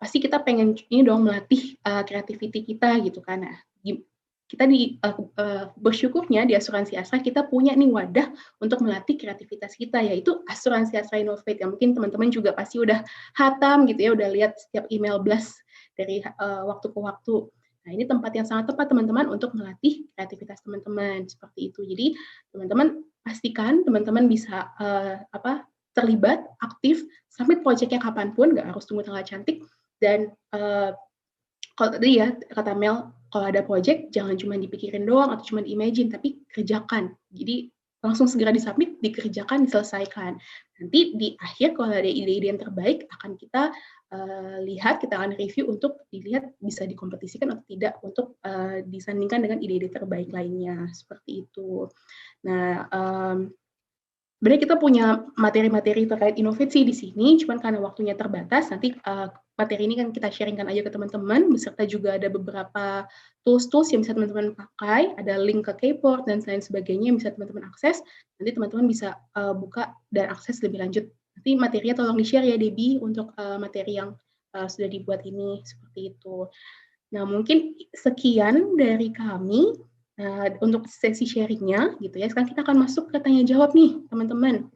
pasti kita pengen ini dong melatih creativity kita gitu kan. Nah, kita bersyukurnya di Asuransi Asra kita punya nih wadah untuk melatih kreativitas kita, yaitu Asuransi Asra Innovate, yang mungkin teman-teman juga pasti udah hatam gitu ya, udah lihat setiap email blast dari waktu ke waktu. Nah, ini tempat yang sangat tepat teman-teman untuk melatih kreativitas teman-teman seperti itu. Jadi teman-teman pastikan teman-teman bisa terlibat, aktif, submit project-nya kapanpun, nggak harus tunggu tanggal cantik. Dan kalau tadi ya, kata Mel, kalau ada project, jangan cuma dipikirin doang atau cuma imagine, tapi kerjakan. Jadi langsung segera disubmit, dikerjakan, diselesaikan. Nanti di akhir kalau ada ide-ide yang terbaik, akan kita lihat, kita akan review untuk dilihat bisa dikompetisikan atau tidak, untuk disandingkan dengan ide-ide terbaik lainnya. Seperti itu. Nah, sebenarnya kita punya materi-materi terkait inovasi di sini, cuman karena waktunya terbatas, nanti materi ini kan kita sharingkan aja ke teman-teman, beserta juga ada beberapa tools-tools yang bisa teman-teman pakai, ada link ke Keyboard dan lain sebagainya yang bisa teman-teman akses, nanti teman-teman bisa buka dan akses lebih lanjut. Nanti materinya tolong di-share ya, Debbie, untuk materi yang sudah dibuat ini, seperti itu. Nah, mungkin sekian dari kami. Untuk sesi sharingnya gitu ya. Sekarang kita akan masuk ke tanya jawab nih teman-teman.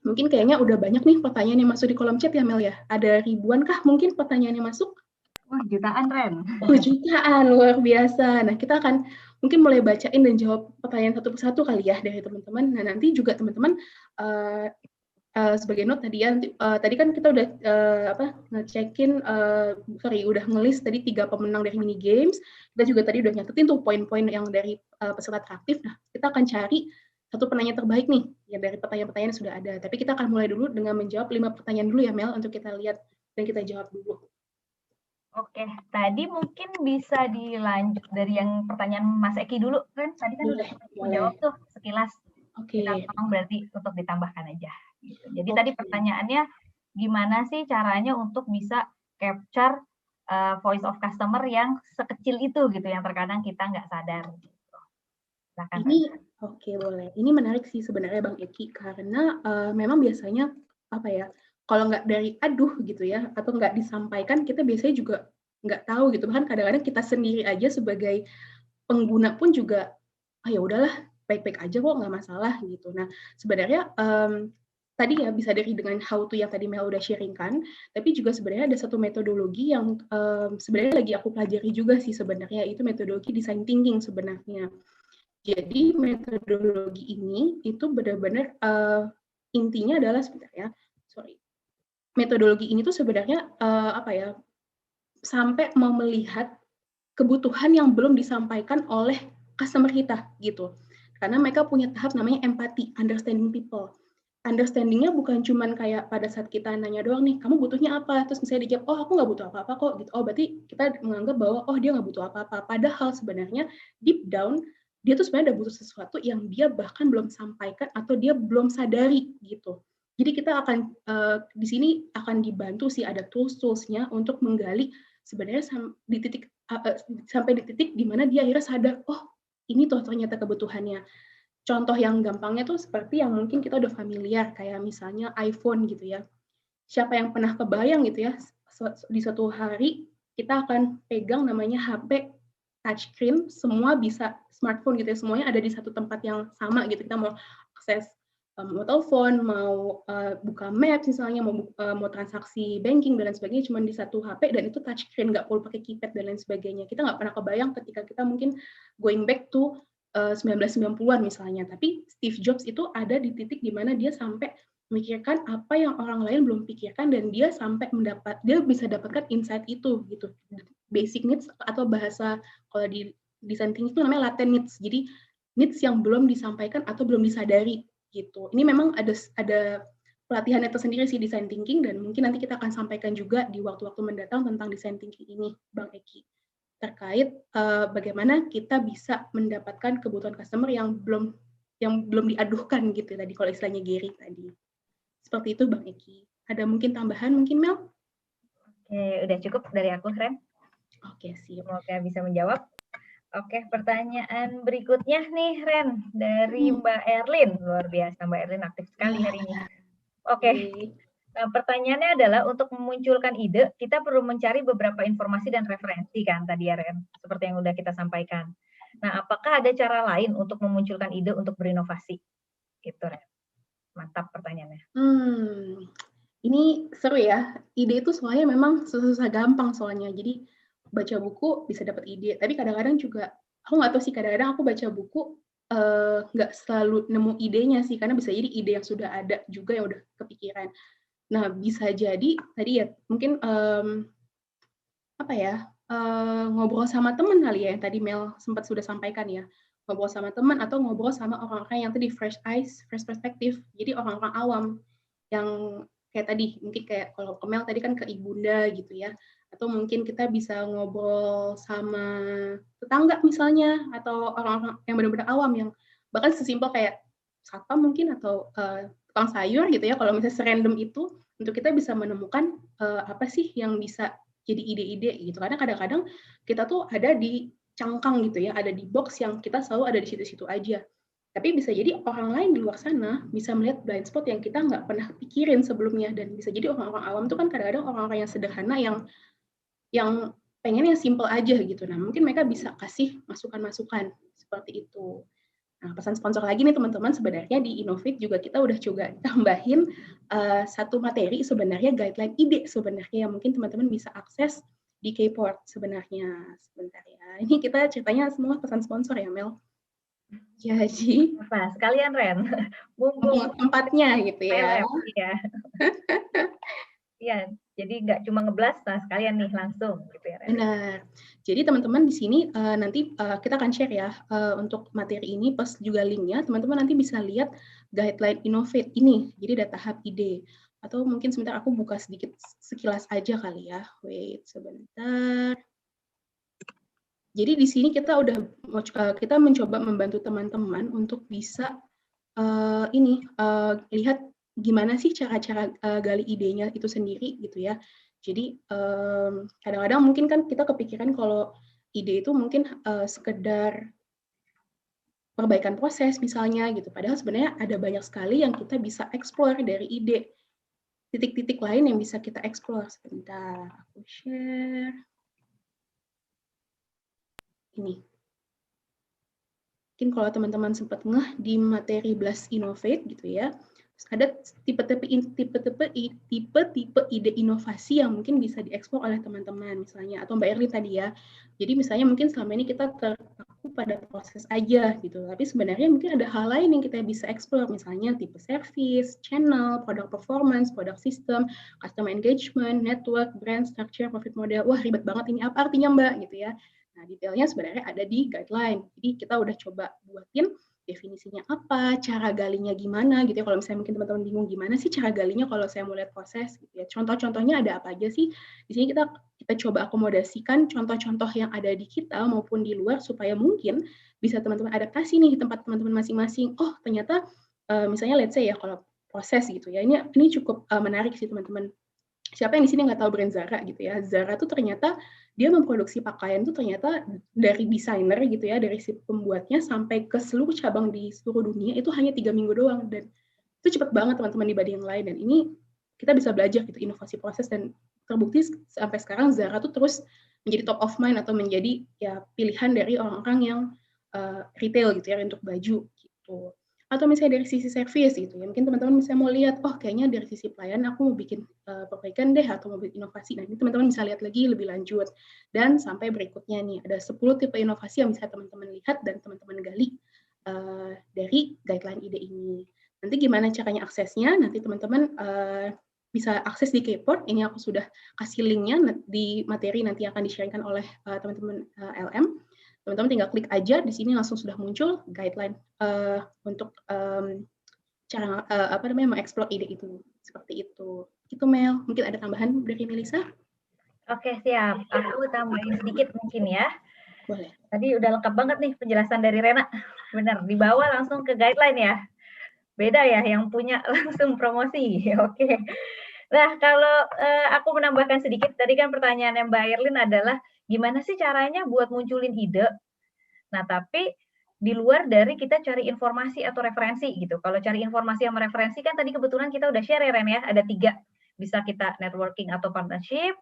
Mungkin kayaknya udah banyak nih pertanyaan yang masuk di kolom chat ya Mel ya. Ada ribuan kah mungkin pertanyaan yang masuk? Wah, jutaan Ren. Jutaan, luar biasa. Nah, kita akan mungkin mulai bacain dan jawab pertanyaan satu persatu kali ya dari teman-teman. Nah, nanti juga teman-teman sebagai note tadi ya, tadi kan kita udah ngecekin, udah ngelis tadi 3 pemenang dari mini games. Kita juga tadi udah nyatetin tuh poin-poin yang dari peserta kreatif. Nah, kita akan cari satu penanya terbaik nih, ya dari pertanyaan-pertanyaan yang sudah ada. Tapi kita akan mulai dulu dengan menjawab 5 pertanyaan dulu ya Mel, untuk kita lihat dan kita jawab dulu. Oke, tadi mungkin bisa dilanjut dari yang pertanyaan Mas Eki dulu kan? Tadi kan udah jawab tuh sekilas. Oke. Kita tolong berarti untuk ditambahkan aja. Gitu. Jadi tadi pertanyaannya, gimana sih caranya untuk bisa capture voice of customer yang sekecil itu gitu, yang terkadang kita nggak sadar. Gitu. Ini oke, boleh. Ini menarik sih sebenarnya Bang Eki, karena memang biasanya apa ya, kalau nggak dari aduh gitu ya, atau nggak disampaikan, kita biasanya juga nggak tahu gitu. Bahkan kadang-kadang kita sendiri aja sebagai pengguna pun juga, ya udahlah, baik-baik aja kok, nggak masalah gitu. Nah, sebenarnya tadi ya bisa dari dengan how to yang tadi Mel udah sharingkan, tapi juga sebenarnya ada satu metodologi yang sebenarnya lagi aku pelajari juga sih sebenarnya, itu metodologi design thinking sebenarnya. Jadi metodologi ini itu benar-benar intinya adalah sebenarnya, metodologi ini tuh sebenarnya apa ya, sampai mau melihat kebutuhan yang belum disampaikan oleh customer kita gitu. Karena mereka punya tahap namanya empati, understanding people. Understanding-nya bukan cuman kayak pada saat kita nanya doang nih, kamu butuhnya apa? Terus misalnya dijawab, oh aku nggak butuh apa-apa kok. Gitu. Oh berarti kita menganggap bahwa oh dia nggak butuh apa-apa. Padahal sebenarnya deep down dia tuh sebenarnya ada butuh sesuatu yang dia bahkan belum sampaikan atau dia belum sadari gitu. Jadi kita akan di sini akan dibantu sih ada tools-toolsnya untuk menggali sebenarnya sampai di titik di mana dia akhirnya sadar, oh ini tuh ternyata kebutuhannya. Contoh yang gampangnya tuh seperti yang mungkin kita udah familiar, kayak misalnya iPhone gitu ya. Siapa yang pernah kebayang gitu ya, di suatu hari kita akan pegang namanya HP touchscreen, semua bisa smartphone gitu ya, semuanya ada di satu tempat yang sama gitu. Kita mau akses, mau telepon, mau buka Maps misalnya, mau transaksi banking dan lain sebagainya, cuma di satu HP dan itu touchscreen, nggak perlu pakai keypad dan lain sebagainya. Kita nggak pernah kebayang ketika kita mungkin going back to 1990-an misalnya, tapi Steve Jobs itu ada di titik di mana dia sampai memikirkan apa yang orang lain belum pikirkan dan dia sampai dia bisa dapatkan insight itu gitu. Basic needs atau bahasa kalau di design thinking itu namanya latent needs. Jadi needs yang belum disampaikan atau belum disadari gitu. Ini memang ada pelatihannya tersendiri sih design thinking dan mungkin nanti kita akan sampaikan juga di waktu-waktu mendatang tentang design thinking ini, Bang Eki. Terkait bagaimana kita bisa mendapatkan kebutuhan customer yang belum diaduhkan gitu tadi kalau istilahnya Gary tadi. Seperti itu Bang Eki. Ada mungkin tambahan mungkin Mel? Oke, udah cukup dari aku, Ren. Oke, siap. Semoga bisa menjawab. Oke, pertanyaan berikutnya nih, Ren, dari Mbak Erlin. Luar biasa, Mbak Erlin aktif sekali hari ini. Oke, pertanyaannya adalah untuk memunculkan ide, kita perlu mencari beberapa informasi dan referensi kan tadi ya, Ren, seperti yang udah kita sampaikan. Nah, apakah ada cara lain untuk memunculkan ide untuk berinovasi? Itu, Ren. Mantap pertanyaannya. Ini seru ya. Ide itu soalnya memang susah gampang soalnya. Jadi baca buku bisa dapat ide. Tapi kadang-kadang juga, aku nggak tahu sih, kadang-kadang aku baca buku nggak selalu nemu idenya sih. Karena bisa jadi ide yang sudah ada juga yang udah kepikiran. Nah, bisa jadi tadi ya mungkin ngobrol sama teman kali ya, yang tadi Mel sempat sudah sampaikan ya. Ngobrol sama teman atau ngobrol sama orang-orang yang tadi fresh eyes, fresh perspective. Jadi orang-orang awam yang kayak tadi, mungkin kayak kalau ke Mel tadi kan ke ibunda gitu ya. Atau mungkin kita bisa ngobrol sama tetangga misalnya, atau orang-orang yang benar-benar awam yang bahkan sesimpel kayak satpam mungkin atau tukang sayur gitu ya. Kalau misalnya serandom itu, untuk kita bisa menemukan apa sih yang bisa jadi ide-ide gitu. Karena kadang-kadang kita tuh ada di cangkang gitu ya, ada di box yang kita selalu ada di situ-situ aja. Tapi bisa jadi orang lain di luar sana bisa melihat blind spot yang kita nggak pernah pikirin sebelumnya. Dan bisa jadi orang-orang awam tuh kan kadang-kadang orang-orang yang sederhana yang pengen yang simple aja gitu. Nah, mungkin mereka bisa kasih masukan-masukan seperti itu. Nah, pesan sponsor lagi nih teman-teman, sebenarnya di Innovate juga kita udah juga tambahin satu materi sebenarnya guideline ide sebenarnya yang mungkin teman-teman bisa akses di Kport sebenarnya. Sebentar ya. Ini kita ceritanya semua pesan sponsor ya, Mel. Jadi apa sekalian Ren, mumpung tempatnya gitu ya. Iya. Iya, jadi nggak cuma ngeblas, nah sekalian nih langsung gitu ya. Benar. Jadi teman-teman di sini nanti kita akan share ya untuk materi ini, plus juga linknya. Teman-teman nanti bisa lihat guideline Innovate ini. Jadi ada tahap ide. Atau mungkin sebentar aku buka sedikit sekilas aja kali ya. Wait sebentar. Jadi di sini kita kita mencoba membantu teman-teman untuk bisa lihat gimana sih cara-cara gali idenya itu sendiri gitu ya. Jadi kadang-kadang mungkin kan kita kepikiran kalau ide itu mungkin sekedar perbaikan proses misalnya gitu. Padahal sebenarnya ada banyak sekali yang kita bisa explore dari ide. Titik-titik lain yang bisa kita explore. Sebentar, aku share. Ini. Mungkin kalau teman-teman sempat ngeh di materi Blast Innovate gitu ya, ada tipe-tipe ide inovasi yang mungkin bisa dieksplor oleh teman-teman misalnya, atau Mbak Erlin tadi ya. Jadi misalnya mungkin selama ini kita terpaku pada proses aja gitu, tapi sebenarnya mungkin ada hal lain yang kita bisa eksplor, misalnya tipe service, channel, product performance, product system, customer engagement, network, brand structure, profit model. Wah, ribet banget ini, apa artinya Mbak gitu ya. Nah, detailnya sebenarnya ada di guideline. Jadi kita udah coba buatin definisinya apa, cara galinya gimana gitu ya. Kalau misalnya mungkin teman-teman bingung gimana sih cara galinya kalau saya mau lihat proses gitu ya. Contoh-contohnya ada apa aja sih? Di sini kita coba akomodasikan contoh-contoh yang ada di kita maupun di luar supaya mungkin bisa teman-teman adaptasi nih di tempat teman-teman masing-masing. Oh, ternyata misalnya let's say ya kalau proses gitu ya. Ini cukup menarik sih teman-teman. Siapa yang di sini nggak tahu brand Zara gitu ya. Zara tuh ternyata dia memproduksi pakaian tuh ternyata dari desainer gitu ya, dari si pembuatnya sampai ke seluruh cabang di seluruh dunia itu hanya 3 minggu doang, dan itu cepat banget teman-teman dibanding yang lain. Dan ini kita bisa belajar gitu inovasi proses, dan terbukti sampai sekarang Zara tuh terus menjadi top of mind atau menjadi ya pilihan dari orang-orang yang retail gitu ya untuk baju gitu. Atau misalnya dari sisi service gitu ya, mungkin teman-teman bisa mau lihat, oh kayaknya dari sisi pelayanan aku mau bikin perbaikan deh atau mau bikin inovasi. Nah ini teman-teman bisa lihat lagi lebih lanjut. Dan sampai berikutnya nih, ada 10 tipe inovasi yang bisa teman-teman lihat dan teman-teman gali dari guideline ide ini. Nanti gimana caranya aksesnya, nanti teman-teman bisa akses di Keyboard. Ini aku sudah kasih linknya di materi nanti akan di-sharingkan oleh teman-teman LM. Teman-teman tinggal klik aja, di sini langsung sudah muncul guideline untuk cara mengeksplor ide itu. Seperti itu. Itu Mel, mungkin ada tambahan dari Melisa? Oke, siap. Aku tambahin sedikit mungkin ya. Boleh. Tadi udah lengkap banget nih penjelasan dari Rena. Benar, dibawa langsung ke guideline ya. Beda ya, yang punya langsung promosi. Oke. Nah, kalau aku menambahkan sedikit, tadi kan pertanyaannya Mbak Erlin adalah, gimana sih caranya buat munculin ide? Nah, tapi di luar dari kita cari informasi atau referensi gitu. Kalau cari informasi sama referensi kan tadi kebetulan kita udah share ya Ren ya, ada 3. Bisa kita networking atau partnership,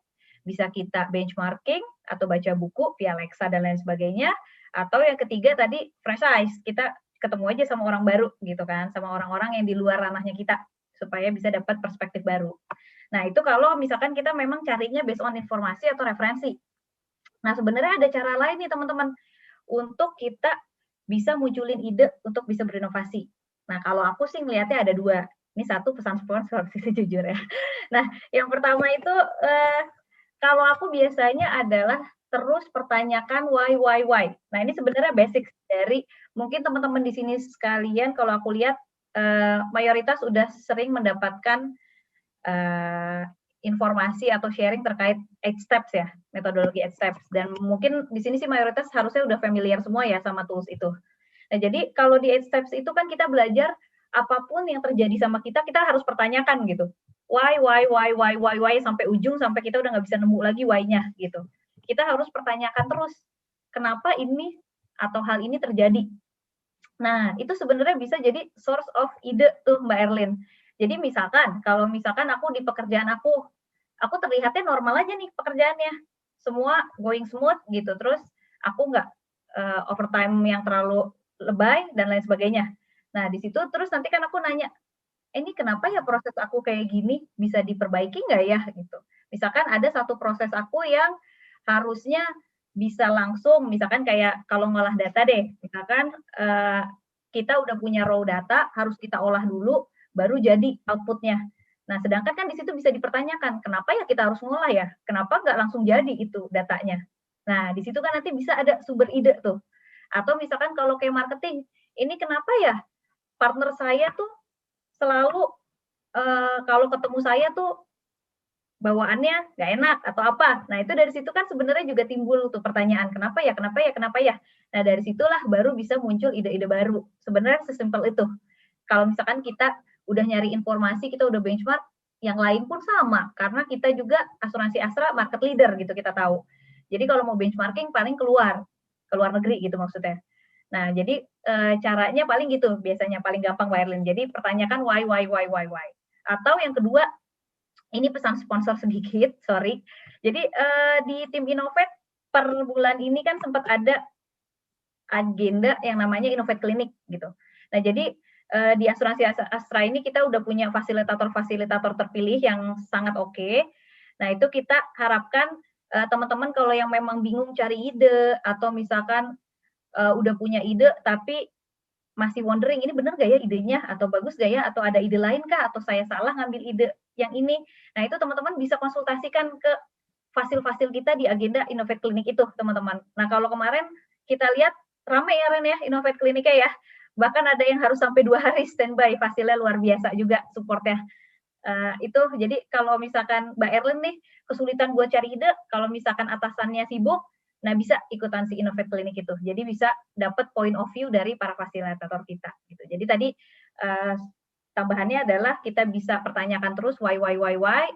bisa kita benchmarking atau baca buku via Alexa dan lain sebagainya, atau yang ketiga tadi franchise, kita ketemu aja sama orang baru gitu kan, sama orang-orang yang di luar ranahnya kita supaya bisa dapat perspektif baru. Nah, itu kalau misalkan kita memang carinya based on informasi atau referensi. Nah, sebenarnya ada cara lain nih teman-teman untuk kita bisa munculin ide untuk bisa berinovasi. Nah, kalau aku sih ngelihatnya ada 2. Ini satu pesan sponsor sih sejujur ya. Nah, yang pertama itu kalau aku biasanya adalah terus pertanyakan why. Nah, ini sebenarnya basic dari mungkin teman-teman di sini sekalian kalau aku lihat mayoritas sudah sering mendapatkan informasi atau sharing terkait 8 steps ya, metodologi 8 steps. Dan mungkin di sini sih mayoritas harusnya udah familiar semua ya sama tools itu. Nah, jadi kalau di 8 steps itu kan kita belajar apapun yang terjadi sama kita harus pertanyakan gitu. Why sampai ujung, sampai kita udah nggak bisa nemu lagi why-nya gitu. Kita harus pertanyakan terus, kenapa ini atau hal ini terjadi. Nah, itu sebenarnya bisa jadi source of ide tuh Mbak Erlin. Jadi misalkan, kalau misalkan aku di pekerjaan aku terlihatnya normal aja nih pekerjaannya. Semua going smooth gitu, terus aku nggak overtime yang terlalu lebay dan lain sebagainya. Nah, di situ terus nanti kan aku nanya, ini kenapa ya proses aku kayak gini, bisa diperbaiki nggak ya gitu. Misalkan ada satu proses aku yang harusnya bisa langsung, misalkan kayak kalau ngolah data deh, misalkan kita udah punya raw data, harus kita olah dulu, baru jadi outputnya. Nah, sedangkan kan di situ bisa dipertanyakan, kenapa ya kita harus ngolah ya? Kenapa nggak langsung jadi itu datanya? Nah, di situ kan nanti bisa ada sumber ide tuh. Atau misalkan kalau kayak marketing, ini kenapa ya partner saya tuh selalu kalau ketemu saya tuh bawaannya nggak enak atau apa. Nah, itu dari situ kan sebenarnya juga timbul tuh pertanyaan, kenapa ya? Nah, dari situlah baru bisa muncul ide-ide baru. Sebenarnya sesimpel itu. Kalau misalkan kita udah nyari informasi, kita udah benchmark, yang lain pun sama, karena kita juga asuransi Astra market leader gitu kita tahu. Jadi kalau mau benchmarking paling ke luar negeri gitu maksudnya. Nah, jadi caranya paling gitu biasanya, paling gampang Mbak Erlin. Jadi pertanyakan why. Atau yang kedua, ini pesan sponsor sedikit, sorry. Jadi di tim Innovate per bulan ini kan sempat ada agenda yang namanya Innovate Clinic gitu. Nah, jadi di asuransi Astra ini kita udah punya fasilitator-fasilitator terpilih yang sangat oke. Nah, itu kita harapkan teman-teman kalau yang memang bingung cari ide atau misalkan udah punya ide tapi masih wondering ini benar gak ya idenya atau bagus gak ya atau ada ide lain kah atau saya salah ngambil ide yang ini. Nah, itu teman-teman bisa konsultasikan ke fasil-fasil kita di agenda Innovate Clinic itu, teman-teman. Nah, kalau kemarin kita lihat ramai ya Ren ya Innovate Clinic-nya ya. Bahkan ada yang harus sampai 2 hari standby, fasilnya luar biasa juga supportnya. Itu jadi kalau misalkan Mbak Erlin nih kesulitan buat cari ide, kalau misalkan atasannya sibuk, nah bisa ikutan si Innovate Clinic itu. Jadi bisa dapat point of view dari para fasilitator kita gitu. Jadi tadi tambahannya adalah kita bisa pertanyakan terus why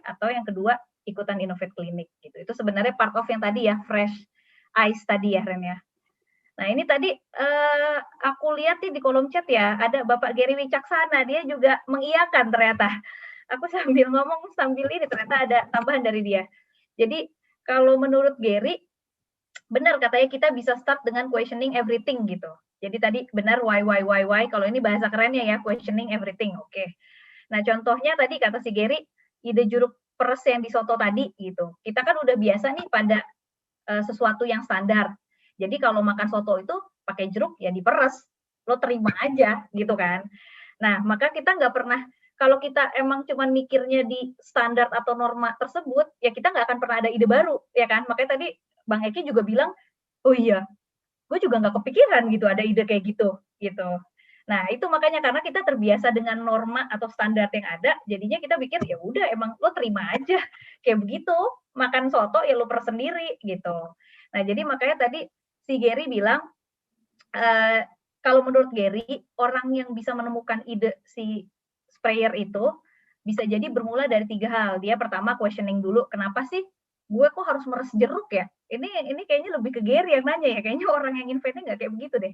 atau yang kedua ikutan Innovate Clinic gitu. Itu sebenarnya part of yang tadi ya fresh eyes tadi ya Ren ya. Nah ini tadi aku lihat di kolom chat ya ada Bapak Gary Wicaksana, dia juga mengiyakan ternyata. Aku sambil ngomong sambil ini ternyata ada tambahan dari dia. Jadi kalau menurut Gary benar katanya kita bisa start dengan questioning everything gitu. Jadi tadi benar why. Kalau ini bahasa kerennya ya questioning everything. Oke. Nah contohnya tadi kata si Gary ide jeruk peres yang di soto tadi gitu. Kita kan udah biasa nih pada sesuatu yang standar. Jadi kalau makan soto itu pakai jeruk ya diperes. Lo terima aja gitu kan. Nah maka kita nggak pernah kalau kita emang cuman mikirnya di standar atau norma tersebut ya kita nggak akan pernah ada ide baru ya kan. Makanya tadi Bang Eki juga bilang, oh iya, gue juga nggak kepikiran gitu ada ide kayak gitu. Nah itu makanya karena kita terbiasa dengan norma atau standar yang ada, jadinya kita pikir ya udah emang lo terima aja kayak begitu, makan soto ya lo per sendiri gitu. Nah jadi makanya tadi si Gary bilang, kalau menurut Gary orang yang bisa menemukan ide si sprayer itu bisa jadi bermula dari 3 hal. Dia pertama questioning dulu, kenapa sih gue kok harus meres jeruk ya? Ini kayaknya lebih ke Gary yang nanya ya, kayaknya orang yang invite-nya nggak kayak begitu deh.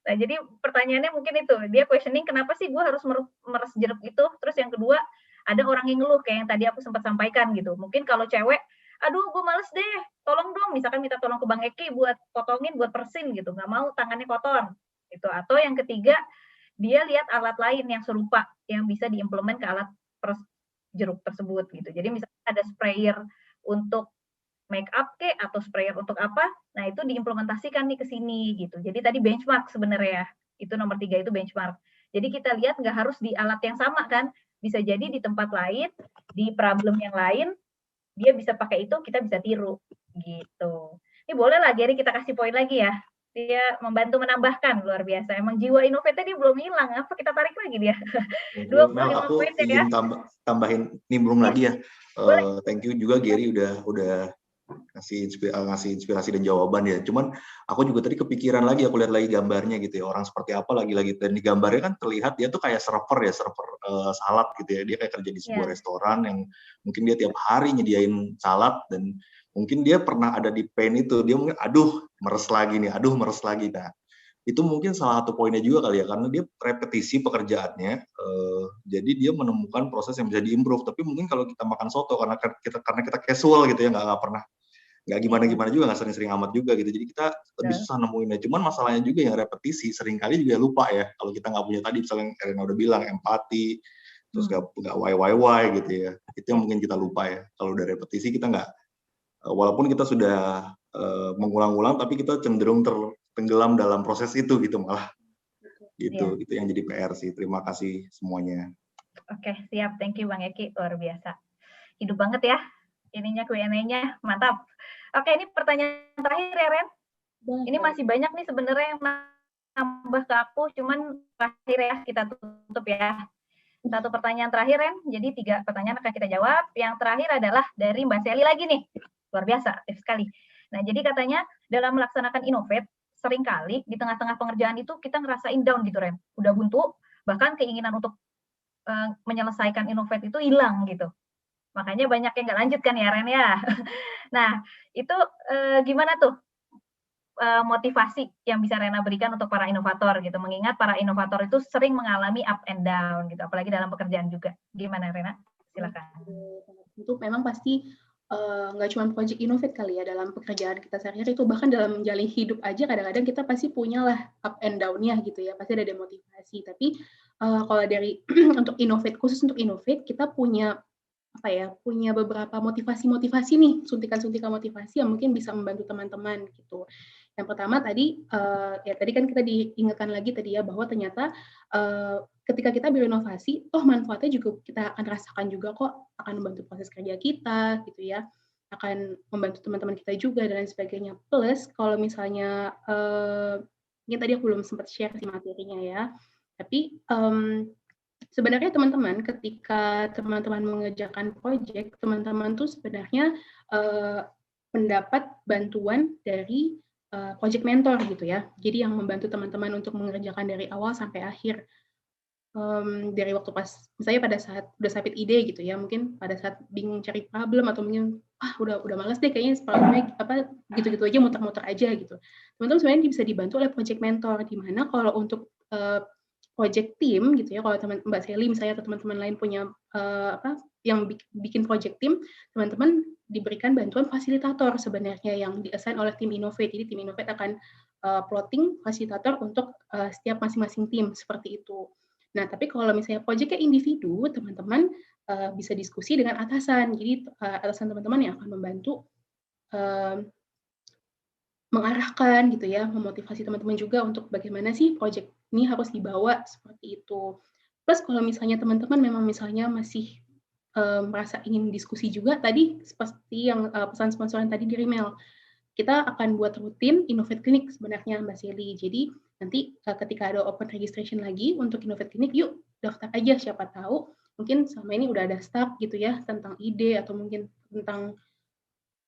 Nah, jadi pertanyaannya mungkin itu, dia questioning kenapa sih gue harus meres jeruk itu, terus yang kedua, ada orang yang ngeluh, kayak yang tadi aku sempat sampaikan gitu. Mungkin kalau cewek, aduh gue males deh, tolong dong, misalkan minta tolong ke Bang Eki buat potongin, buat persin gitu, nggak mau tangannya kotor. Gitu. Atau yang ketiga, dia lihat alat lain yang serupa, yang bisa diimplement ke alat peres jeruk tersebut gitu. Jadi misalnya ada sprayer untuk make up atau sprayer untuk apa, nah itu diimplementasikan nih ke sini gitu. Jadi tadi benchmark sebenarnya, itu nomor 3 itu benchmark. Jadi kita lihat nggak harus di alat yang sama kan, bisa jadi di tempat lain, di problem yang lain, dia bisa pakai itu, kita bisa tiru gitu. Ini boleh lah Gary kita kasih poin lagi ya, dia membantu menambahkan, luar biasa. Emang jiwa Innovate dia belum hilang, apa kita tarik lagi dia. 25 aku poin ingin ya. tambahin nimbrung lagi ya. Thank you juga Gary udah ngasih inspirasi dan jawaban ya. Cuman aku juga tadi kepikiran lagi, aku lihat lagi gambarnya gitu ya, orang seperti apa lagi dan di gambarnya kan terlihat dia tuh kayak server salad gitu ya. Dia kayak kerja di sebuah restoran yang mungkin dia tiap hari nyediain salad dan mungkin dia pernah ada di pain itu, dia mungkin aduh meres lagi. Nah itu mungkin salah satu poinnya juga kali ya, karena dia repetisi pekerjaannya, jadi dia menemukan proses yang bisa diimprove. Tapi mungkin kalau kita makan soto karena kita casual gitu ya, nggak gimana juga, nggak sering-sering amat juga gitu, jadi kita lebih susah nemuinnya. Cuman masalahnya juga yang repetisi seringkali juga lupa ya, kalau kita nggak punya tadi misalnya yang Erina udah bilang empati, terus nggak why gitu ya, itu yang mungkin kita lupa ya. Kalau udah repetisi kita nggak, walaupun kita sudah mengulang-ulang, tapi kita cenderung tenggelam dalam proses itu gitu malah. Gitu, itu yang jadi PR sih. Terima kasih semuanya. Oke, siap. Thank you Bang Eki, luar biasa. Hidup banget ya ininya Q&A-nya, mantap. Oke, ini pertanyaan terakhir ya Ren. Ini masih banyak nih sebenarnya yang nambah ke aku, cuman terakhir ya kita tutup ya. Satu pertanyaan terakhir Ren, jadi 3 pertanyaan akan kita jawab. Yang terakhir adalah dari Mbak Sally lagi nih, luar biasa, aktif sekali. Nah, jadi katanya dalam melaksanakan Innovate, seringkali di tengah-tengah pengerjaan itu kita ngerasain down gitu Ren, udah buntu, bahkan keinginan untuk menyelesaikan Innovate itu hilang gitu. Makanya banyak yang nggak lanjut kan ya Ren ya. Nah itu gimana tuh motivasi yang bisa Rena berikan untuk para inovator gitu, mengingat para inovator itu sering mengalami up and down gitu, apalagi dalam pekerjaan juga. Gimana Rena? Silakan. Itu memang pasti nggak cuma project Innovate kali ya, dalam pekerjaan kita sehari-hari itu, bahkan dalam menjalani hidup aja kadang-kadang kita pasti punyalah up and down-nya gitu ya, pasti ada demotivasi. Tapi kalau dari untuk Innovate, khusus untuk Innovate, kita punya punya beberapa motivasi nih, suntikan-suntikan motivasi yang mungkin bisa membantu teman-teman gitu. Yang pertama tadi, tadi kan kita diingatkan lagi tadi ya, bahwa ternyata ketika kita berinovasi, manfaatnya juga kita akan rasakan juga kok, akan membantu proses kerja kita gitu ya, akan membantu teman-teman kita juga dan lain sebagainya. Plus kalau misalnya, mungkin tadi aku belum sempat share sih materinya ya, tapi sebenarnya teman-teman ketika teman-teman mengerjakan proyek, teman-teman tuh sebenarnya mendapat bantuan dari project mentor gitu ya. Jadi yang membantu teman-teman untuk mengerjakan dari awal sampai akhir. Dari waktu pas, misalnya pada saat udah submit ide gitu ya, mungkin pada saat bingung cari problem atau mungkin udah malas deh kayaknya problemnya gitu-gitu aja, muter-muter aja gitu. Teman-teman sebenarnya bisa dibantu oleh project mentor, di mana kalau untuk project team gitu ya, kalau Mbak Sally misalnya atau teman-teman lain punya yang bikin project team, teman-teman diberikan bantuan fasilitator sebenarnya yang di-assign oleh tim Innovate. Jadi tim Innovate akan plotting fasilitator untuk setiap masing-masing tim seperti itu. Nah, tapi kalau misalnya projectnya individu, teman-teman bisa diskusi dengan atasan. Jadi atasan teman-teman yang akan membantu mengarahkan gitu ya, memotivasi teman-teman juga untuk bagaimana sih project ini harus dibawa seperti itu. Plus kalau misalnya teman-teman memang misalnya masih merasa ingin diskusi juga, tadi seperti yang pesan sponsor yang tadi di email, kita akan buat rutin Innovate Clinic sebenarnya Mbak Sally. Jadi nanti ketika ada open registration lagi untuk Innovate Clinic, yuk daftar aja, siapa tahu mungkin selama ini udah ada stuck gitu ya tentang ide atau mungkin tentang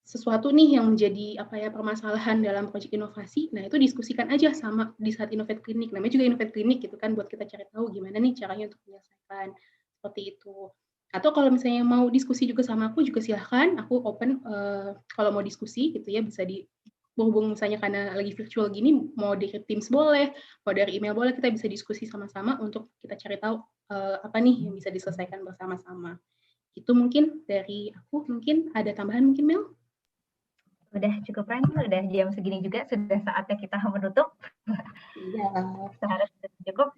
sesuatu nih yang menjadi permasalahan dalam proyek inovasi. Nah, itu diskusikan aja sama di saat Innovate Clinic. Namanya juga Innovate Clinic gitu kan, buat kita cari tahu gimana nih caranya untuk menyelesaikan seperti itu. Atau kalau misalnya mau diskusi juga sama aku juga silahkan, aku open kalau mau diskusi gitu ya, bisa berhubung misalnya karena lagi virtual gini, mau dari Teams boleh, mau dari email boleh, kita bisa diskusi sama-sama untuk kita cari tahu apa nih yang bisa diselesaikan bersama-sama. Itu mungkin dari aku, mungkin ada tambahan mungkin Mel? Udah cukup Ren, udah jam segini juga, sudah saatnya kita menutup. Iya. Seharusnya cukup.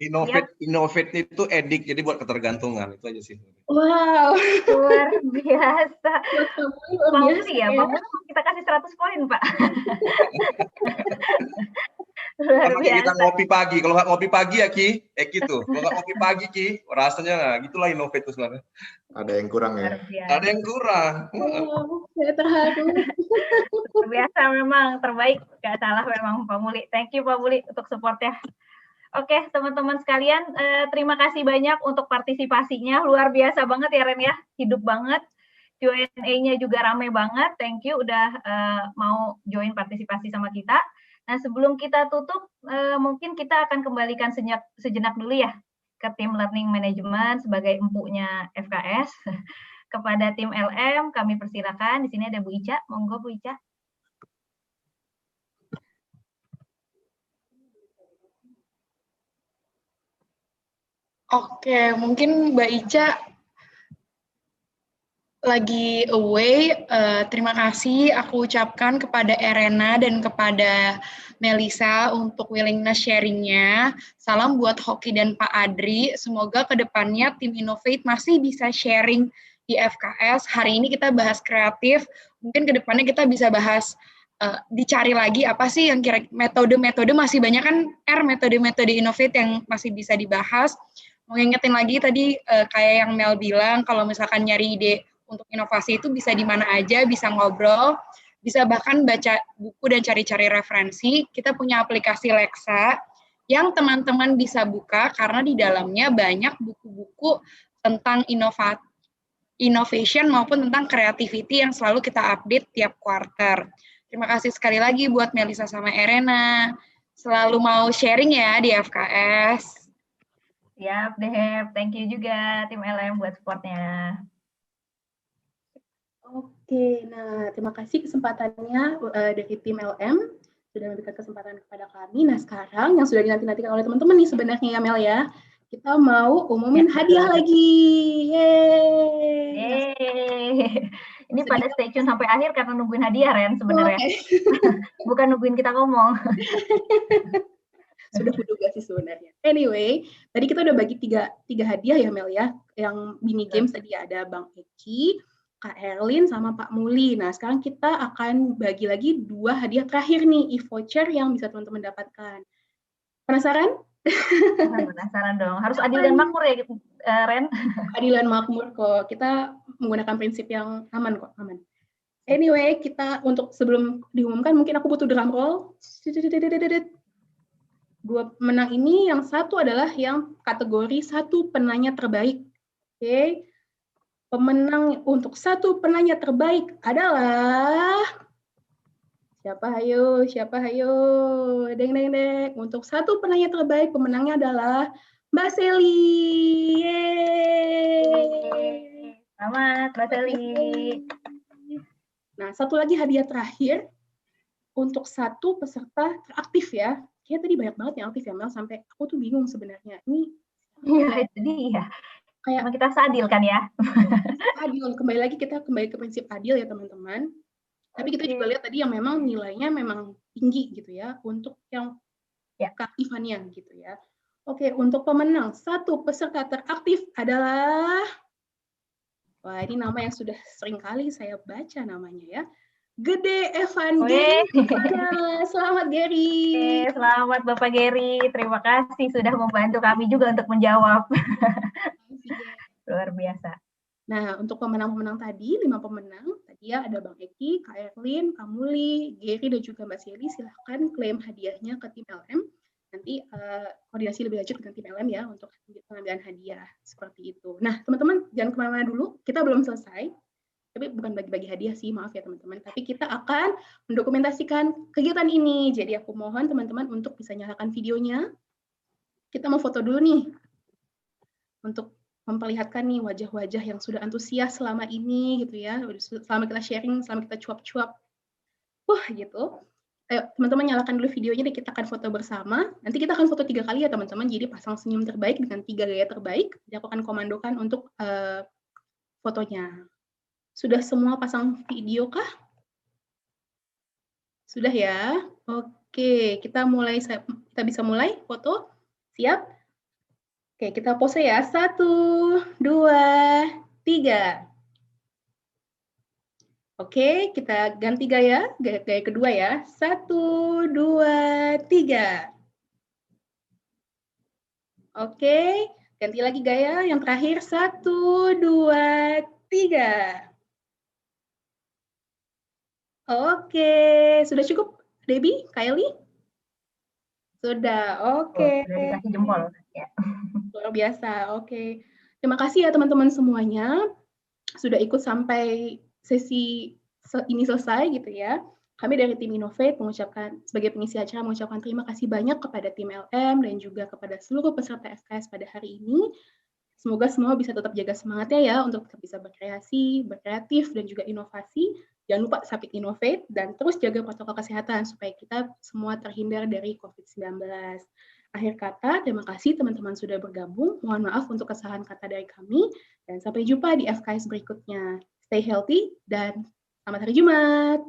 Innovate itu edik, jadi buat ketergantungan, itu aja sih. Wow. Luar biasa. Luar biasa ya, Pak Muli kita kasih 100 poin, Pak. Luar biasa. Kita ngopi pagi, kalau nggak ngopi pagi ya Ki, gitu. Kalau nggak ngopi pagi Ki, rasanya gitulah Innovate itu sebenarnya. Ada yang kurang ya? Ada yang kurang. Saya terharu. Luar biasa memang, terbaik. Nggak salah memang Pak Muli. Thank you Pak Muli untuk support-nya. Oke, teman-teman sekalian, terima kasih banyak untuk partisipasinya. Luar biasa banget ya Ren ya, hidup banget. Q&A-nya juga rame banget. Thank you udah mau join partisipasi sama kita. Nah, sebelum kita tutup, mungkin kita akan kembalikan sejenak dulu ya ke tim Learning Management sebagai empuknya FKS. Kepada tim LM, kami persilakan. Di sini ada Bu Ica. Monggo Bu Ica. Oke, mungkin Mbak Ica lagi away. Terima kasih aku ucapkan kepada Erena dan kepada Melisa untuk willingness sharing-nya. Salam buat Hoki dan Pak Adri. Semoga kedepannya tim Innovate masih bisa sharing di FKS. Hari ini kita bahas kreatif. Mungkin kedepannya kita bisa bahas dicari lagi apa sih yang kira metode-metode, masih banyak kan metode-metode Innovate yang masih bisa dibahas. Mau ngingetin lagi tadi kayak yang Mel bilang, kalau misalkan nyari ide untuk inovasi itu bisa di mana aja, bisa ngobrol, bisa bahkan baca buku dan cari-cari referensi. Kita punya aplikasi Lexa yang teman-teman bisa buka karena di dalamnya banyak buku-buku tentang innovation maupun tentang creativity yang selalu kita update tiap quarter. Terima kasih sekali lagi buat Melisa sama Erena. Selalu mau sharing ya di FKS. Siap deh, thank you juga tim LM buat supportnya. Oke, nah terima kasih kesempatannya dari tim LM sudah memberikan kesempatan kepada kami. Nah sekarang yang sudah dinanti-nantikan oleh teman-teman nih sebenarnya ya Mel ya, kita mau umumin hadiah lagi. Yeay. Ini pada stay tune sampai akhir karena nungguin hadiah Ren sebenarnya. Bukan nungguin kita ngomong. Sudah menduga sih sebenarnya. Anyway, tadi kita udah bagi tiga hadiah ya Mel ya. Yang mini games tadi ada Bang Eki, Kak Erlin, sama Pak Muli. Nah sekarang kita akan bagi lagi 2 hadiah terakhir nih, e-voucher yang bisa teman-teman dapatkan. Penasaran? Penasaran dong. Harus adil dan makmur ya Ren. Adil dan makmur kok. Kita menggunakan prinsip yang aman kok, aman. Anyway, kita untuk sebelum diumumkan mungkin aku butuh drum roll. 2 pemenang ini, yang satu adalah yang kategori 1 penanya terbaik. Oke. Pemenang untuk 1 penanya terbaik adalah siapa hayo? Deng. Untuk 1 penanya terbaik pemenangnya adalah Mbak Seli. Yeay. Selamat Mbak Seli. Nah, satu lagi hadiah terakhir untuk 1 peserta teraktif ya. Kayaknya tadi banyak banget yang aktif ya Mel, sampai aku tuh bingung sebenarnya. Ini itu dia. Kayak kita sadil kan ya. Adil, kembali ke prinsip adil ya teman-teman. Tapi kita juga lihat tadi yang memang nilainya memang tinggi gitu ya untuk yang keaktifannya gitu ya. Oke, untuk pemenang 1 peserta teraktif adalah, wah ini nama yang sudah sering kali saya baca namanya ya. Gede Evan Gary. Selamat Gary. Selamat Bapak Gary. Terima kasih sudah membantu kami juga untuk menjawab. Luar biasa. Nah, untuk pemenang-pemenang tadi, 5 pemenang, tadi ya ada Bang Eki, Kak Erlin, Kak Muli, Gary, dan juga Mbak Seli. Silahkan klaim hadiahnya ke tim LM. Nanti koordinasi lebih lanjut dengan tim LM ya untuk pengambilan hadiah seperti itu. Nah, teman-teman jangan kemana-mana dulu. Kita belum selesai. Tapi bukan bagi-bagi hadiah sih, maaf ya teman-teman. Tapi kita akan mendokumentasikan kegiatan ini. Jadi aku mohon teman-teman untuk bisa nyalakan videonya. Kita mau foto dulu nih. Untuk memperlihatkan nih wajah-wajah yang sudah antusias selama ini gitu ya. Selama kita sharing, selama kita cuap-cuap. Wah gitu. Ayo teman-teman nyalakan dulu videonya dan kita akan foto bersama. Nanti kita akan foto 3 kali ya teman-teman. Jadi pasang senyum terbaik dengan 3 gaya terbaik. Jadi aku akan komandokan untuk fotonya. Sudah semua pasang video kah? Sudah ya? Oke, kita bisa mulai foto. Siap? Oke, kita pose ya. 1, 2, 3. Oke, kita ganti gaya kedua ya. 1, 2, 3. Oke, ganti lagi gaya yang terakhir. 1, 2, 3. Oke, sudah cukup, Debbie, Kylie? Sudah, oke. Sudah dikasih jempol. Ya. Luar biasa, oke. Terima kasih ya teman-teman semuanya sudah ikut sampai sesi ini selesai gitu ya. Kami dari tim Innovate sebagai pengisi acara mengucapkan terima kasih banyak kepada tim LM dan juga kepada seluruh peserta FKS pada hari ini. Semoga semua bisa tetap jaga semangatnya ya untuk tetap bisa berkreasi, berkreatif, dan juga inovasi. Jangan lupa Sapit Innovate dan terus jaga protokol kesehatan supaya kita semua terhindar dari COVID-19. Akhir kata, terima kasih teman-teman sudah bergabung. Mohon maaf untuk kesalahan kata dari kami. Dan sampai jumpa di FKS berikutnya. Stay healthy dan selamat hari Jumat.